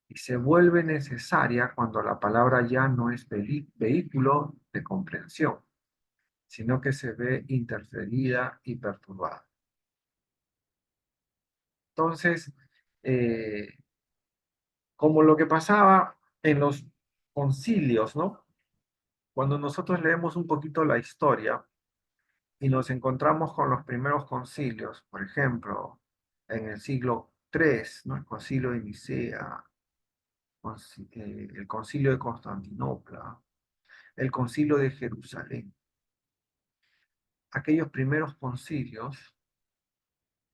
y se vuelve necesaria cuando la palabra ya no es vehículo de comprensión, sino que se ve interferida y perturbada. Entonces, eh, como lo que pasaba en los concilios, ¿no? Cuando nosotros leemos un poquito la historia y nos encontramos con los primeros concilios, por ejemplo, en el siglo III, ¿no? El concilio de Nicea, el concilio de Constantinopla, el concilio de Jerusalén. Aquellos primeros concilios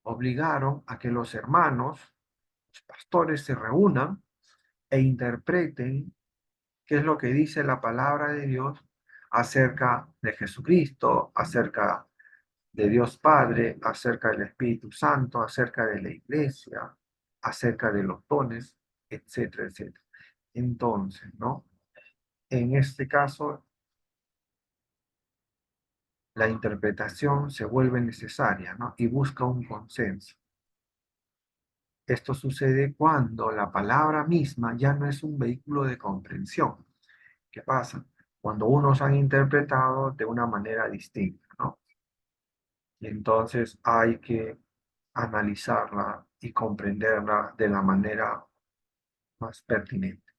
obligaron a que los hermanos, los pastores, se reúnan e interpreten qué es lo que dice la palabra de Dios acerca de Jesucristo, acerca de Dios Padre, acerca del Espíritu Santo, acerca de la iglesia, acerca de los dones, etcétera, etcétera. Entonces, ¿no? En este caso, la interpretación se vuelve necesaria, ¿no? Y busca un consenso. Esto sucede cuando la palabra misma ya no es un vehículo de comprensión. ¿Qué pasa? Cuando unos han interpretado de una manera distinta, ¿no? Y entonces hay que analizarla y comprenderla de la manera más pertinente.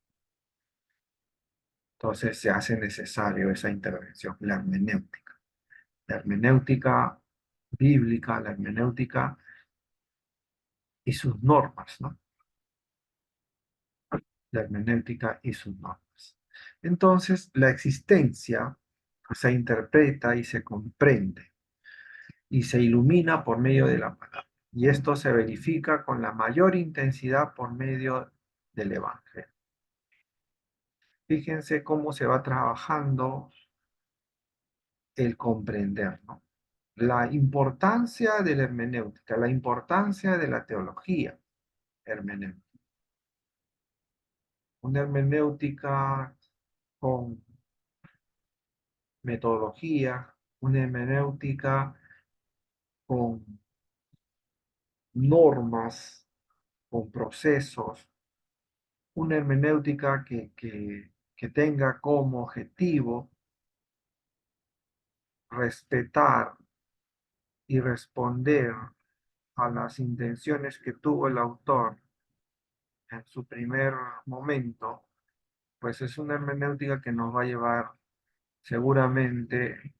Entonces se hace necesario esa intervención, la hermenéutica. La hermenéutica bíblica, la hermenéutica y sus normas, ¿no? La hermenéutica y sus normas. Entonces, la existencia se interpreta y se comprende y se ilumina por medio de la palabra. Y esto se verifica con la mayor intensidad por medio del Evangelio. Fíjense cómo se va trabajando el comprender, ¿no? La importancia de la hermenéutica, la importancia de la teología hermenéutica. Una hermenéutica con metodología, una hermenéutica con normas, con procesos, una hermenéutica que tenga como objetivo respetar y responder a las intenciones que tuvo el autor en su primer momento, pues es una hermenéutica que nos va a llevar seguramente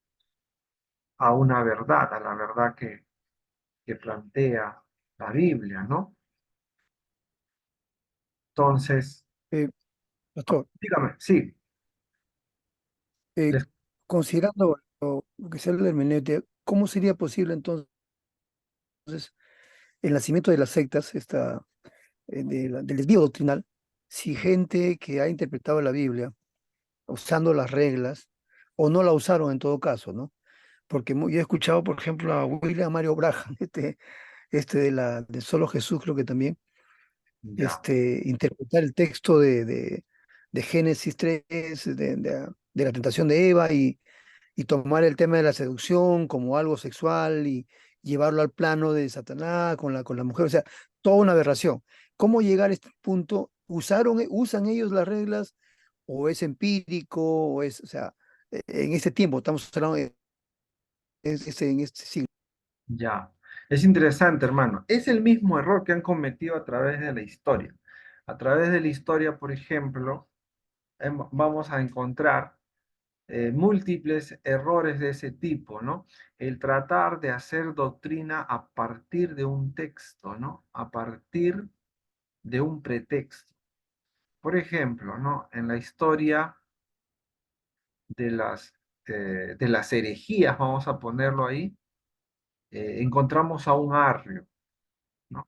a una verdad, a la verdad que plantea la Biblia, ¿no? Entonces, Eh, Pastor, dígame, sí, eh, les- considerando lo que sea la hermenéutica, ¿cómo sería posible entonces el nacimiento de las sectas, del desvío doctrinal, si gente que ha interpretado la Biblia usando las reglas, o no la usaron en todo caso, ¿no? Porque yo he escuchado, por ejemplo, a William Mario Braham, de Solo Jesús, creo que también, ya, interpretar el texto de Génesis 3, de la tentación de Eva, y tomar el tema de la seducción como algo sexual y llevarlo al plano de Satanás con la mujer, o sea, toda una aberración. ¿Cómo llegar a este punto? ¿Usan ellos las reglas o es empírico o es, o sea, en este tiempo, estamos hablando de en este siglo. Ya, es interesante, hermano. Es el mismo error que han cometido a través de la historia. A través de la historia, por ejemplo, vamos a encontrar múltiples errores de ese tipo, ¿no? El tratar de hacer doctrina a partir de un texto, ¿no? A partir de un pretexto. Por ejemplo, ¿no? En la historia de las herejías, vamos a ponerlo ahí, encontramos a un arrio, ¿no?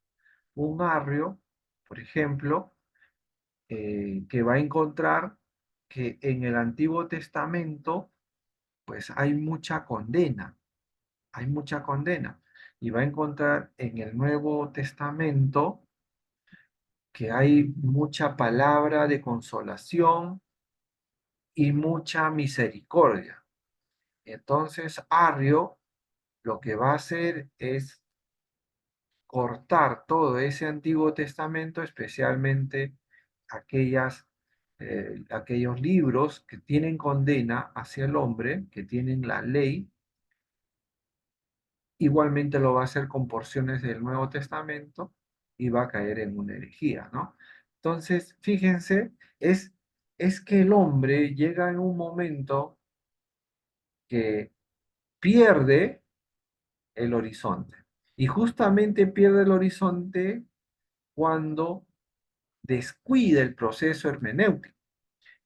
Un arrio, por ejemplo, que va a encontrar que en el Antiguo Testamento, pues hay mucha condena. Y va a encontrar en el Nuevo Testamento que hay mucha palabra de consolación y mucha misericordia. Entonces, Arrio lo que va a hacer es cortar todo ese Antiguo Testamento, especialmente aquellos libros que tienen condena hacia el hombre, que tienen la ley. Igualmente lo va a hacer con porciones del Nuevo Testamento y va a caer en una herejía, ¿no? Entonces, fíjense, es que el hombre llega en un momento que pierde el horizonte. Y justamente pierde el horizonte cuando descuida el proceso hermenéutico.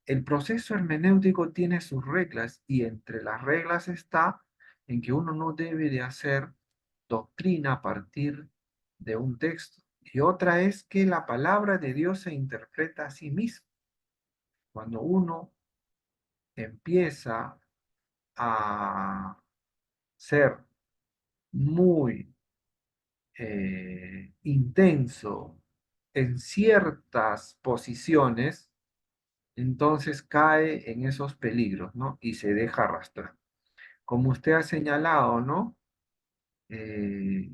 El proceso hermenéutico tiene sus reglas y entre las reglas está en que uno no debe de hacer doctrina a partir de un texto. Y otra es que la palabra de Dios se interpreta a sí misma. Cuando uno empieza a ser muy intenso en ciertas posiciones, entonces cae en esos peligros, ¿no? Y se deja arrastrar. Como usted ha señalado, ¿no? Eh,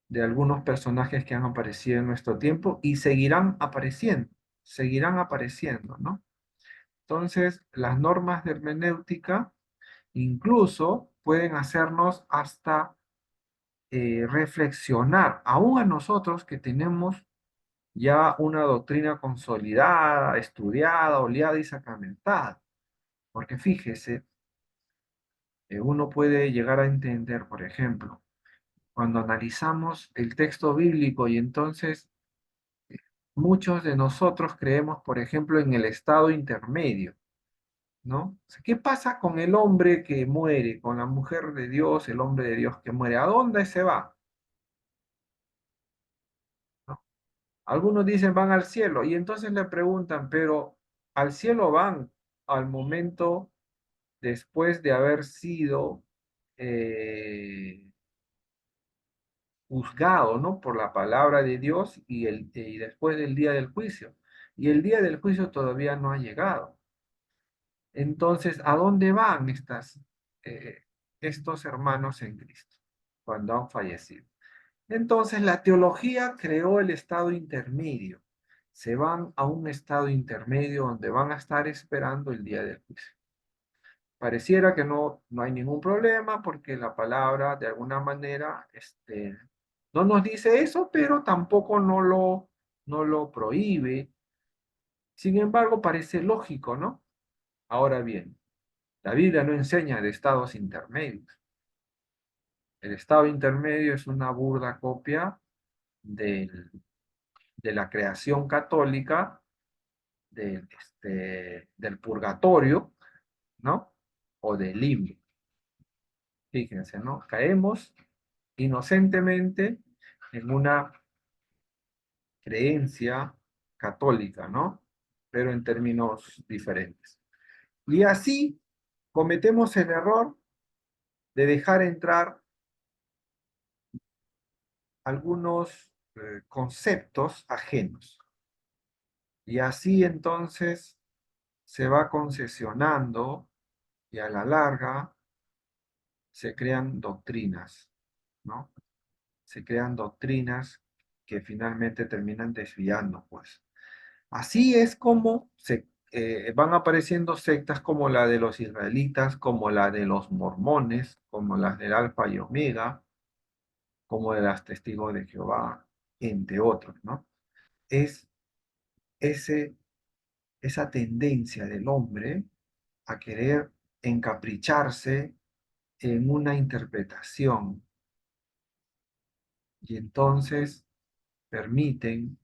de algunos personajes que han aparecido en nuestro tiempo y seguirán apareciendo, ¿no? Entonces, las normas de hermenéutica incluso pueden hacernos hasta reflexionar, aún a nosotros que tenemos ya una doctrina consolidada, estudiada, oleada y sacramentada. Porque fíjese, uno puede llegar a entender, por ejemplo, cuando analizamos el texto bíblico y entonces muchos de nosotros creemos, por ejemplo, en el estado intermedio, ¿no? O sea, ¿qué pasa con el hombre que muere, con la mujer de Dios, el hombre de Dios que muere? ¿A dónde se va? ¿No? Algunos dicen van al cielo y entonces le preguntan, pero al cielo van al momento después de haber sido eh, juzgado, ¿no? Por la palabra de Dios y después del día del juicio. Y el día del juicio todavía no ha llegado. Entonces, ¿a dónde van eh, estos hermanos en Cristo cuando han fallecido? Entonces, la teología creó el estado intermedio. Se van a un estado intermedio donde van a estar esperando el día del juicio. Pareciera que no hay ningún problema porque la palabra de alguna manera no nos dice eso, pero tampoco no lo prohíbe. Sin embargo, parece lógico, ¿no? Ahora bien, la Biblia no enseña de estados intermedios. El estado intermedio es una burda copia del- de la creación católica del purgatorio, ¿no? O del limbo. Fíjense, ¿no? Caemos inocentemente en una creencia católica, ¿no? Pero en términos diferentes. Y así cometemos el error de dejar entrar algunos conceptos ajenos. Y así entonces se va concesionando y a la larga se crean doctrinas, ¿no? Se crean doctrinas que finalmente terminan desviando, pues. Así es como van apareciendo sectas como la de los israelitas, como la de los mormones, como las del Alfa y Omega, como de las Testigos de Jehová, entre otros, ¿no? Es ese, esa tendencia del hombre a querer encapricharse en una interpretación y entonces permiten,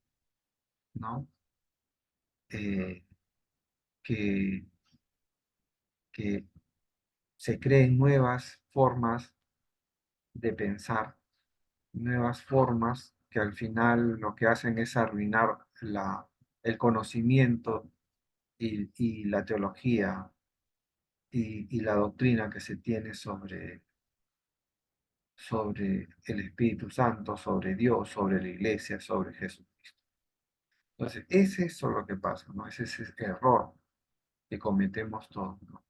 ¿no? Eh, que, que se creen nuevas formas de pensar, nuevas formas que al final lo que hacen es arruinar el conocimiento y la teología y la doctrina que se tiene sobre el Espíritu Santo, sobre Dios, sobre la iglesia, sobre Jesucristo. Entonces, es eso lo que pasa, ¿no? Es ese error que cometemos todos, ¿no?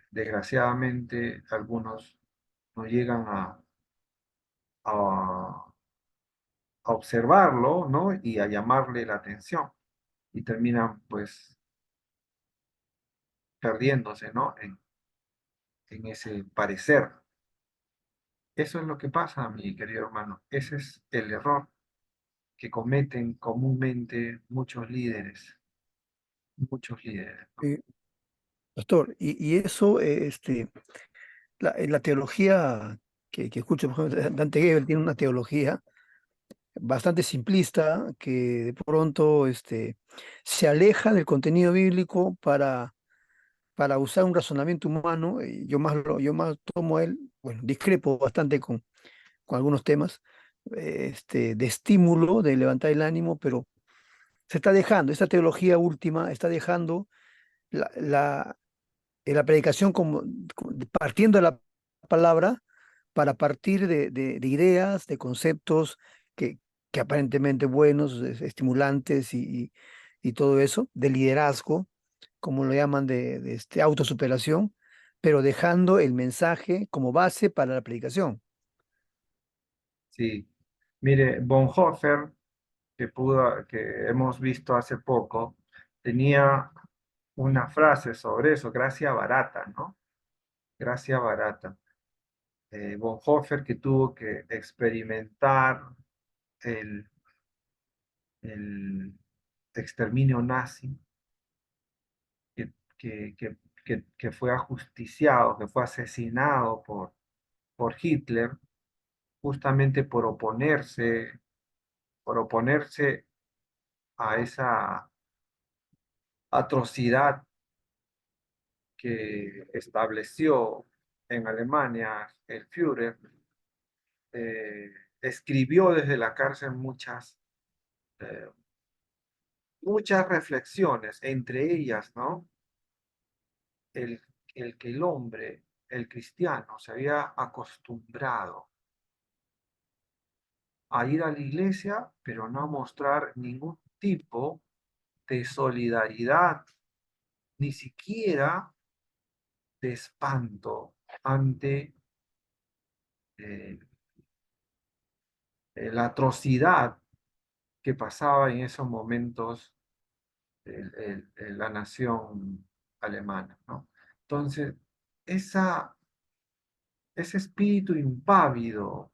Desgraciadamente, algunos no llegan a, a observarlo, ¿no? Y a llamarle la atención. Y terminan, pues, perdiéndose, ¿no? En ese parecer. Eso es lo que pasa, mi querido hermano. Ese es el error que cometen comúnmente muchos líderes, ¿no? Eh, Pastor, y eso, la teología que escucho, por ejemplo, Dante Gebel tiene una teología bastante simplista que de pronto se aleja del contenido bíblico para usar un razonamiento humano. Y yo más tomo él, bueno, discrepo bastante con algunos temas, de estímulo, de levantar el ánimo, pero se está dejando, esta teología última está dejando la, la, la predicación partiendo de la palabra para partir de ideas, de conceptos que, que aparentemente buenos, estimulantes y todo eso, de liderazgo, como lo llaman, de autosuperación, pero dejando el mensaje como base para la predicación. Sí. Mire, Bonhoeffer, que hemos visto hace poco, tenía una frase sobre eso, gracia barata, ¿no? Gracia barata. Bonhoeffer que tuvo que experimentar el, el exterminio nazi, que, que, que, que fue ajusticiado, que fue asesinado por Hitler, justamente por oponerse a esa atrocidad que estableció en Alemania el Führer. eh, Escribió desde la cárcel eh, muchas reflexiones, entre ellas, ¿no? El, el que el hombre, el cristiano, se había acostumbrado a ir a la iglesia, pero no a mostrar ningún tipo de solidaridad, ni siquiera de espanto ante eh, la atrocidad que pasaba en esos momentos la nación alemana, ¿no? Entonces, esa, ese espíritu impávido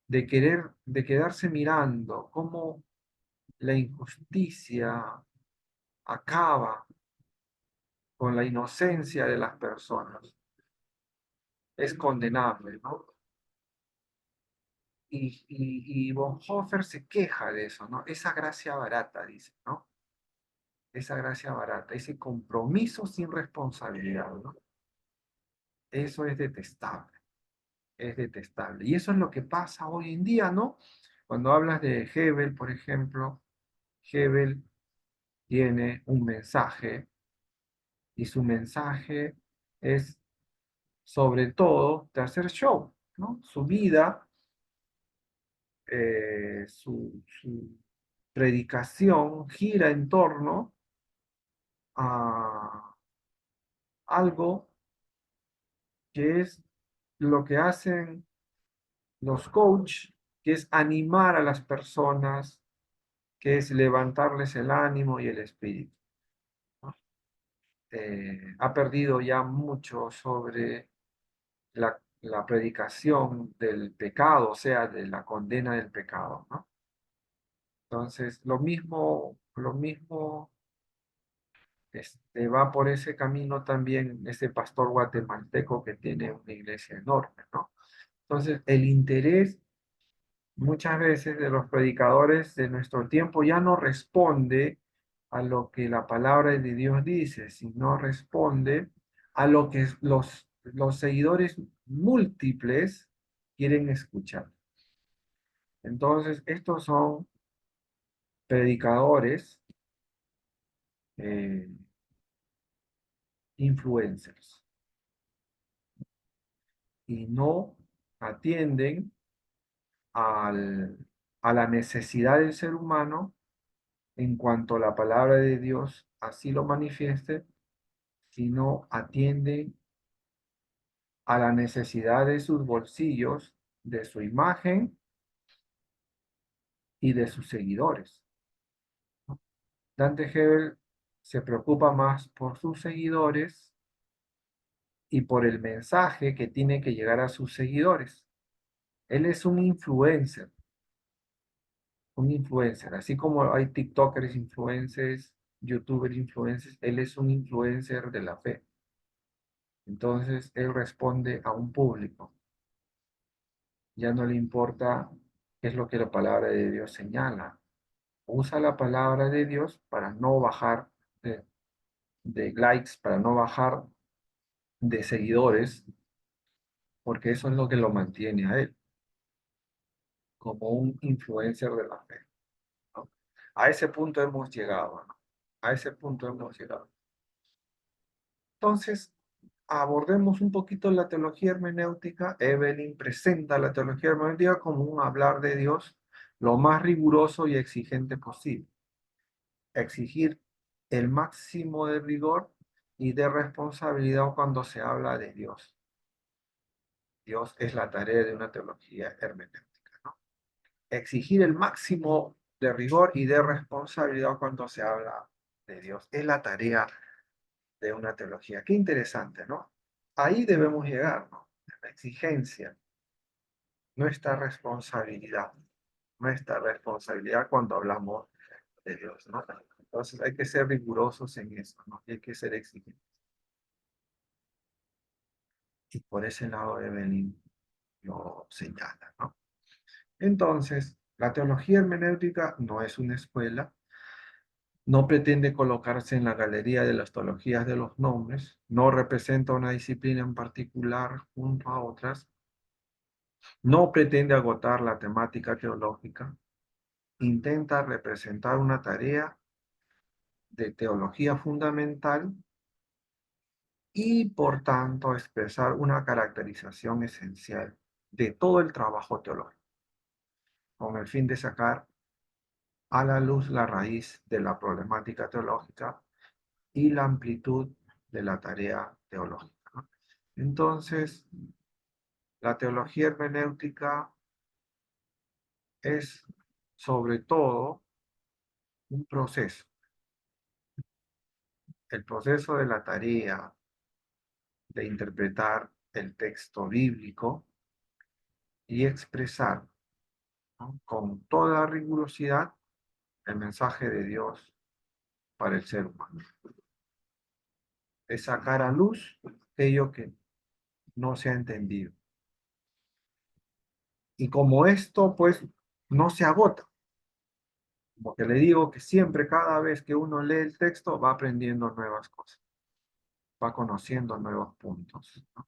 de quedarse mirando cómo la injusticia acaba con la inocencia de las personas, es condenable, ¿no? Y Bonhoeffer se queja de eso, ¿no? Esa gracia barata, dice, ¿no? Esa gracia barata, ese compromiso sin responsabilidad, ¿no? Eso es detestable, es detestable. Y eso es lo que pasa hoy en día, ¿no? Cuando hablas de Hebel, por ejemplo, Hebel tiene un mensaje y su mensaje es sobre todo de hacer show, ¿no? Su vida, su predicación gira en torno a algo que es lo que hacen los coach, que es animar a las personas, que es levantarles el ánimo y el espíritu. ha perdido ya mucho sobre la predicación del pecado, o sea, de la condena del pecado, ¿no? Entonces, lo mismo va por ese camino también ese pastor guatemalteco que tiene una iglesia enorme, ¿no? Entonces, el interés muchas veces de los predicadores de nuestro tiempo ya no responde a lo que la palabra de Dios dice, sino responde a lo que los seguidores múltiples quieren escuchar. Entonces, estos son predicadores eh, influencers y no atienden al- a la necesidad del ser humano en cuanto la palabra de Dios así lo manifieste, sino atienden a la necesidad de sus bolsillos, de su imagen y de sus seguidores. Dante Hebel se preocupa más por sus seguidores y por el mensaje que tiene que llegar a sus seguidores. Él es un influencer, así como hay TikTokers influencers, YouTubers influencers, él es un influencer de la fe. Entonces, él responde a un público. Ya no le importa qué es lo que la palabra de Dios señala. Usa la palabra de Dios para no bajar de likes, para no bajar de seguidores, porque eso es lo que lo mantiene a él, como un influencer de la fe, ¿no? A ese punto hemos llegado, ¿no? A ese punto hemos llegado. Entonces, abordemos un poquito la teología hermenéutica. Evelyn presenta la teología hermenéutica como un hablar de Dios lo más riguroso y exigente posible. Exigir el máximo de rigor y de responsabilidad cuando se habla de Dios. Dios es la tarea de una teología hermenéutica, ¿no? Exigir el máximo de rigor y de responsabilidad cuando se habla de Dios. Es la tarea de una teología. Qué interesante, ¿no? Ahí debemos llegar, ¿no? La exigencia, nuestra responsabilidad, nuestra responsabilidad cuando hablamos de Dios, ¿no? Entonces hay que ser rigurosos en eso, ¿no? Y hay que ser exigentes. Y por ese lado Evelyn lo señala, ¿no? Entonces, la teología hermenéutica no es una escuela, no pretende colocarse en la galería de las teologías de los nombres, no representa una disciplina en particular junto a otras, no pretende agotar la temática teológica, intenta representar una tarea de teología fundamental y, por tanto, expresar una caracterización esencial de todo el trabajo teológico, con el fin de sacar a la luz la raíz de la problemática teológica y la amplitud de la tarea teológica, ¿no? Entonces, la teología hermenéutica es sobre todo un proceso, el proceso de la tarea de interpretar el texto bíblico y expresar, ¿no?, con toda rigurosidad el mensaje de Dios para el ser humano. Es sacar a luz aquello que no se ha entendido. Y como esto, pues, no se agota, como que le digo que siempre, cada vez que uno lee el texto, va aprendiendo nuevas cosas, va conociendo nuevos puntos, ¿no?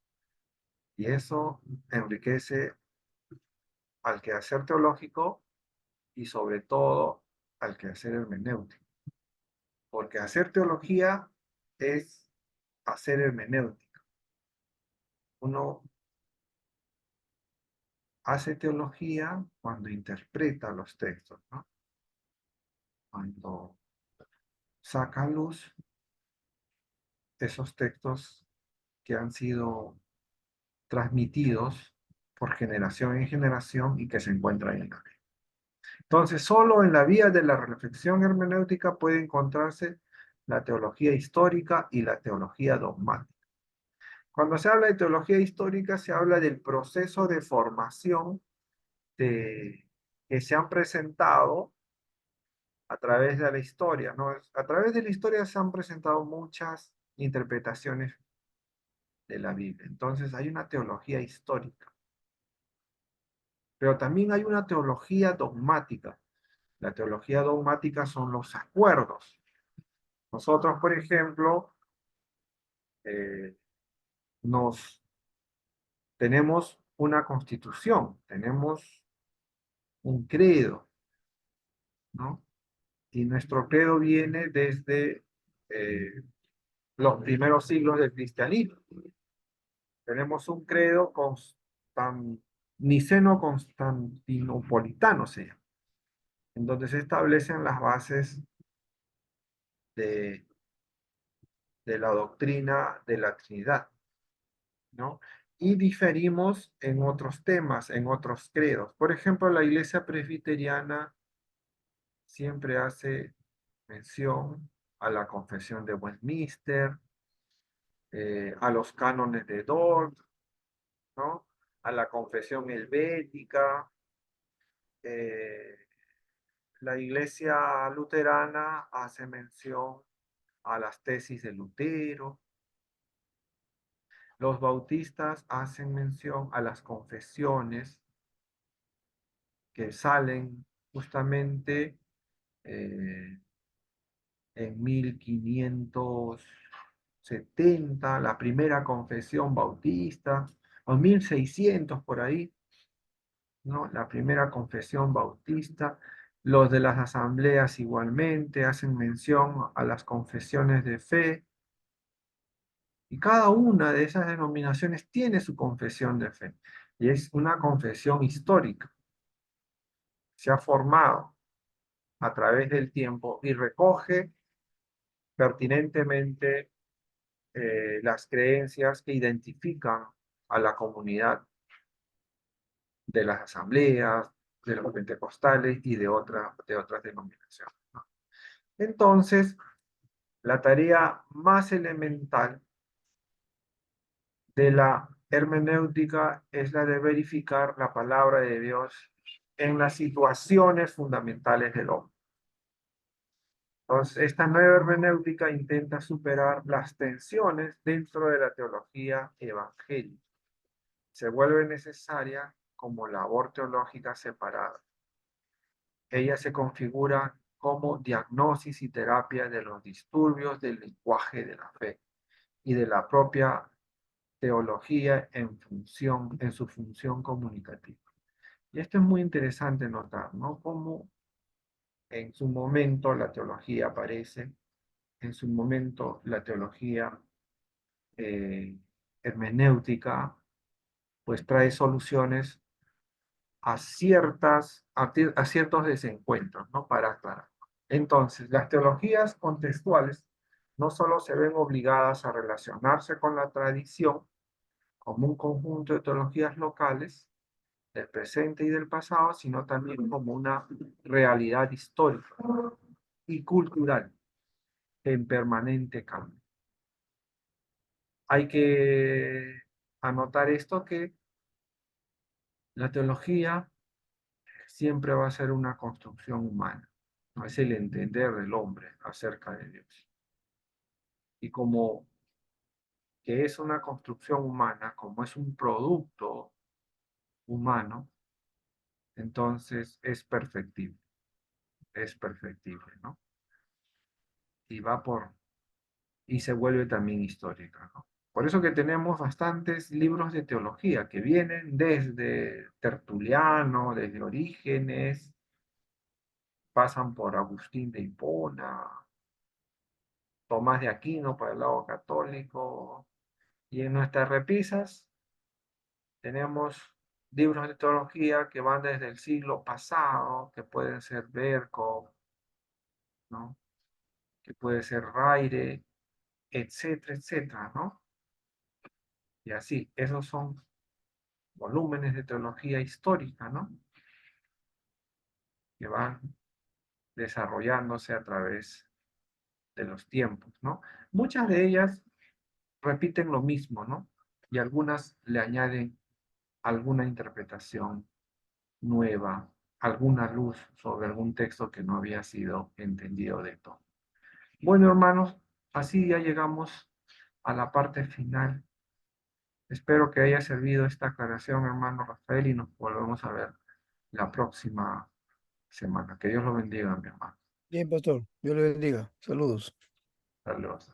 Y eso enriquece al quehacer teológico y sobre todo al quehacer hermenéutico. Porque hacer teología es hacer hermenéutica. Uno hace teología cuando interpreta los textos, ¿no? Cuando saca a luz esos textos que han sido transmitidos por generación en generación y que se encuentran en la Biblia. Entonces, solo en la vía de la reflexión hermenéutica puede encontrarse la teología histórica y la teología dogmática. Cuando se habla de teología histórica, se habla del proceso de formación que se han presentado a través de la historia, ¿no? A través de la historia se han presentado muchas interpretaciones de la Biblia. Entonces hay una teología histórica, pero también hay una teología dogmática. La teología dogmática son los acuerdos. Nosotros, por ejemplo, eh, nos tenemos una constitución, tenemos un credo, ¿no? Y nuestro credo viene desde los primeros siglos del cristianismo. Tenemos un credo niceno-constantinopolitano, se llama, en donde se establecen las bases de, de la doctrina de la Trinidad, ¿no? Y diferimos en otros temas, en otros credos. Por ejemplo, la iglesia presbiteriana siempre hace mención a la confesión de Westminster, a los cánones de Dort, ¿no? A la confesión helvética. eh, la iglesia luterana hace mención a las tesis de Lutero. Los bautistas hacen mención a las confesiones que salen justamente eh, en 1570, la primera confesión bautista, o 1600 por ahí, ¿no? La primera confesión bautista. Los de las asambleas igualmente hacen mención a las confesiones de fe, y cada una de esas denominaciones tiene su confesión de fe, y es una confesión histórica. Se ha formado a través del tiempo y recoge pertinentemente las creencias que identifican a la comunidad de las asambleas, de los pentecostales y de otras denominaciones, ¿no? Entonces, la tarea más elemental de la hermenéutica es la de verificar la palabra de Dios en las situaciones fundamentales del hombre. Entonces, esta nueva hermenéutica intenta superar las tensiones dentro de la teología evangélica. Se vuelve necesaria como labor teológica separada. Ella se configura como diagnosis y terapia de los disturbios del lenguaje de la fe y de la propia teología en su función comunicativa. Y esto es muy interesante notar, ¿no? Cómo en su momento la teología aparece, en su momento la teología eh, hermenéutica, pues trae soluciones a ciertos desencuentros, ¿no? Para aclarar. Entonces, las teologías contextuales no solo se ven obligadas a relacionarse con la tradición como un conjunto de teologías locales del presente y del pasado, sino también como una realidad histórica y cultural en permanente cambio. Hay que anotar esto, que la teología siempre va a ser una construcción humana, no es el entender del hombre acerca de Dios. Y como que es una construcción humana, como es un producto humano, entonces es perfectible, ¿no? Y va por, y se vuelve también histórica, ¿no? Por eso que tenemos bastantes libros de teología que vienen desde Tertuliano, desde Orígenes, pasan por Agustín de Hipona, Tomás de Aquino para el lado católico, y en nuestras repisas tenemos libros de teología que van desde el siglo pasado, que pueden ser Berkov, ¿no? Que puede ser Raire, etcétera, etcétera, ¿no? Y así, esos son volúmenes de teología histórica, ¿no? Que van desarrollándose a través de los tiempos, ¿no? Muchas de ellas repiten lo mismo, ¿no? Y algunas le añaden alguna interpretación nueva, alguna luz sobre algún texto que no había sido entendido de todo. Bueno, hermanos, así ya llegamos a la parte final. Espero que haya servido esta aclaración, hermano Rafael, y nos volvemos a ver la próxima semana. Que Dios lo bendiga, mi hermano. Bien, pastor. Dios le bendiga. Saludos. Saludos.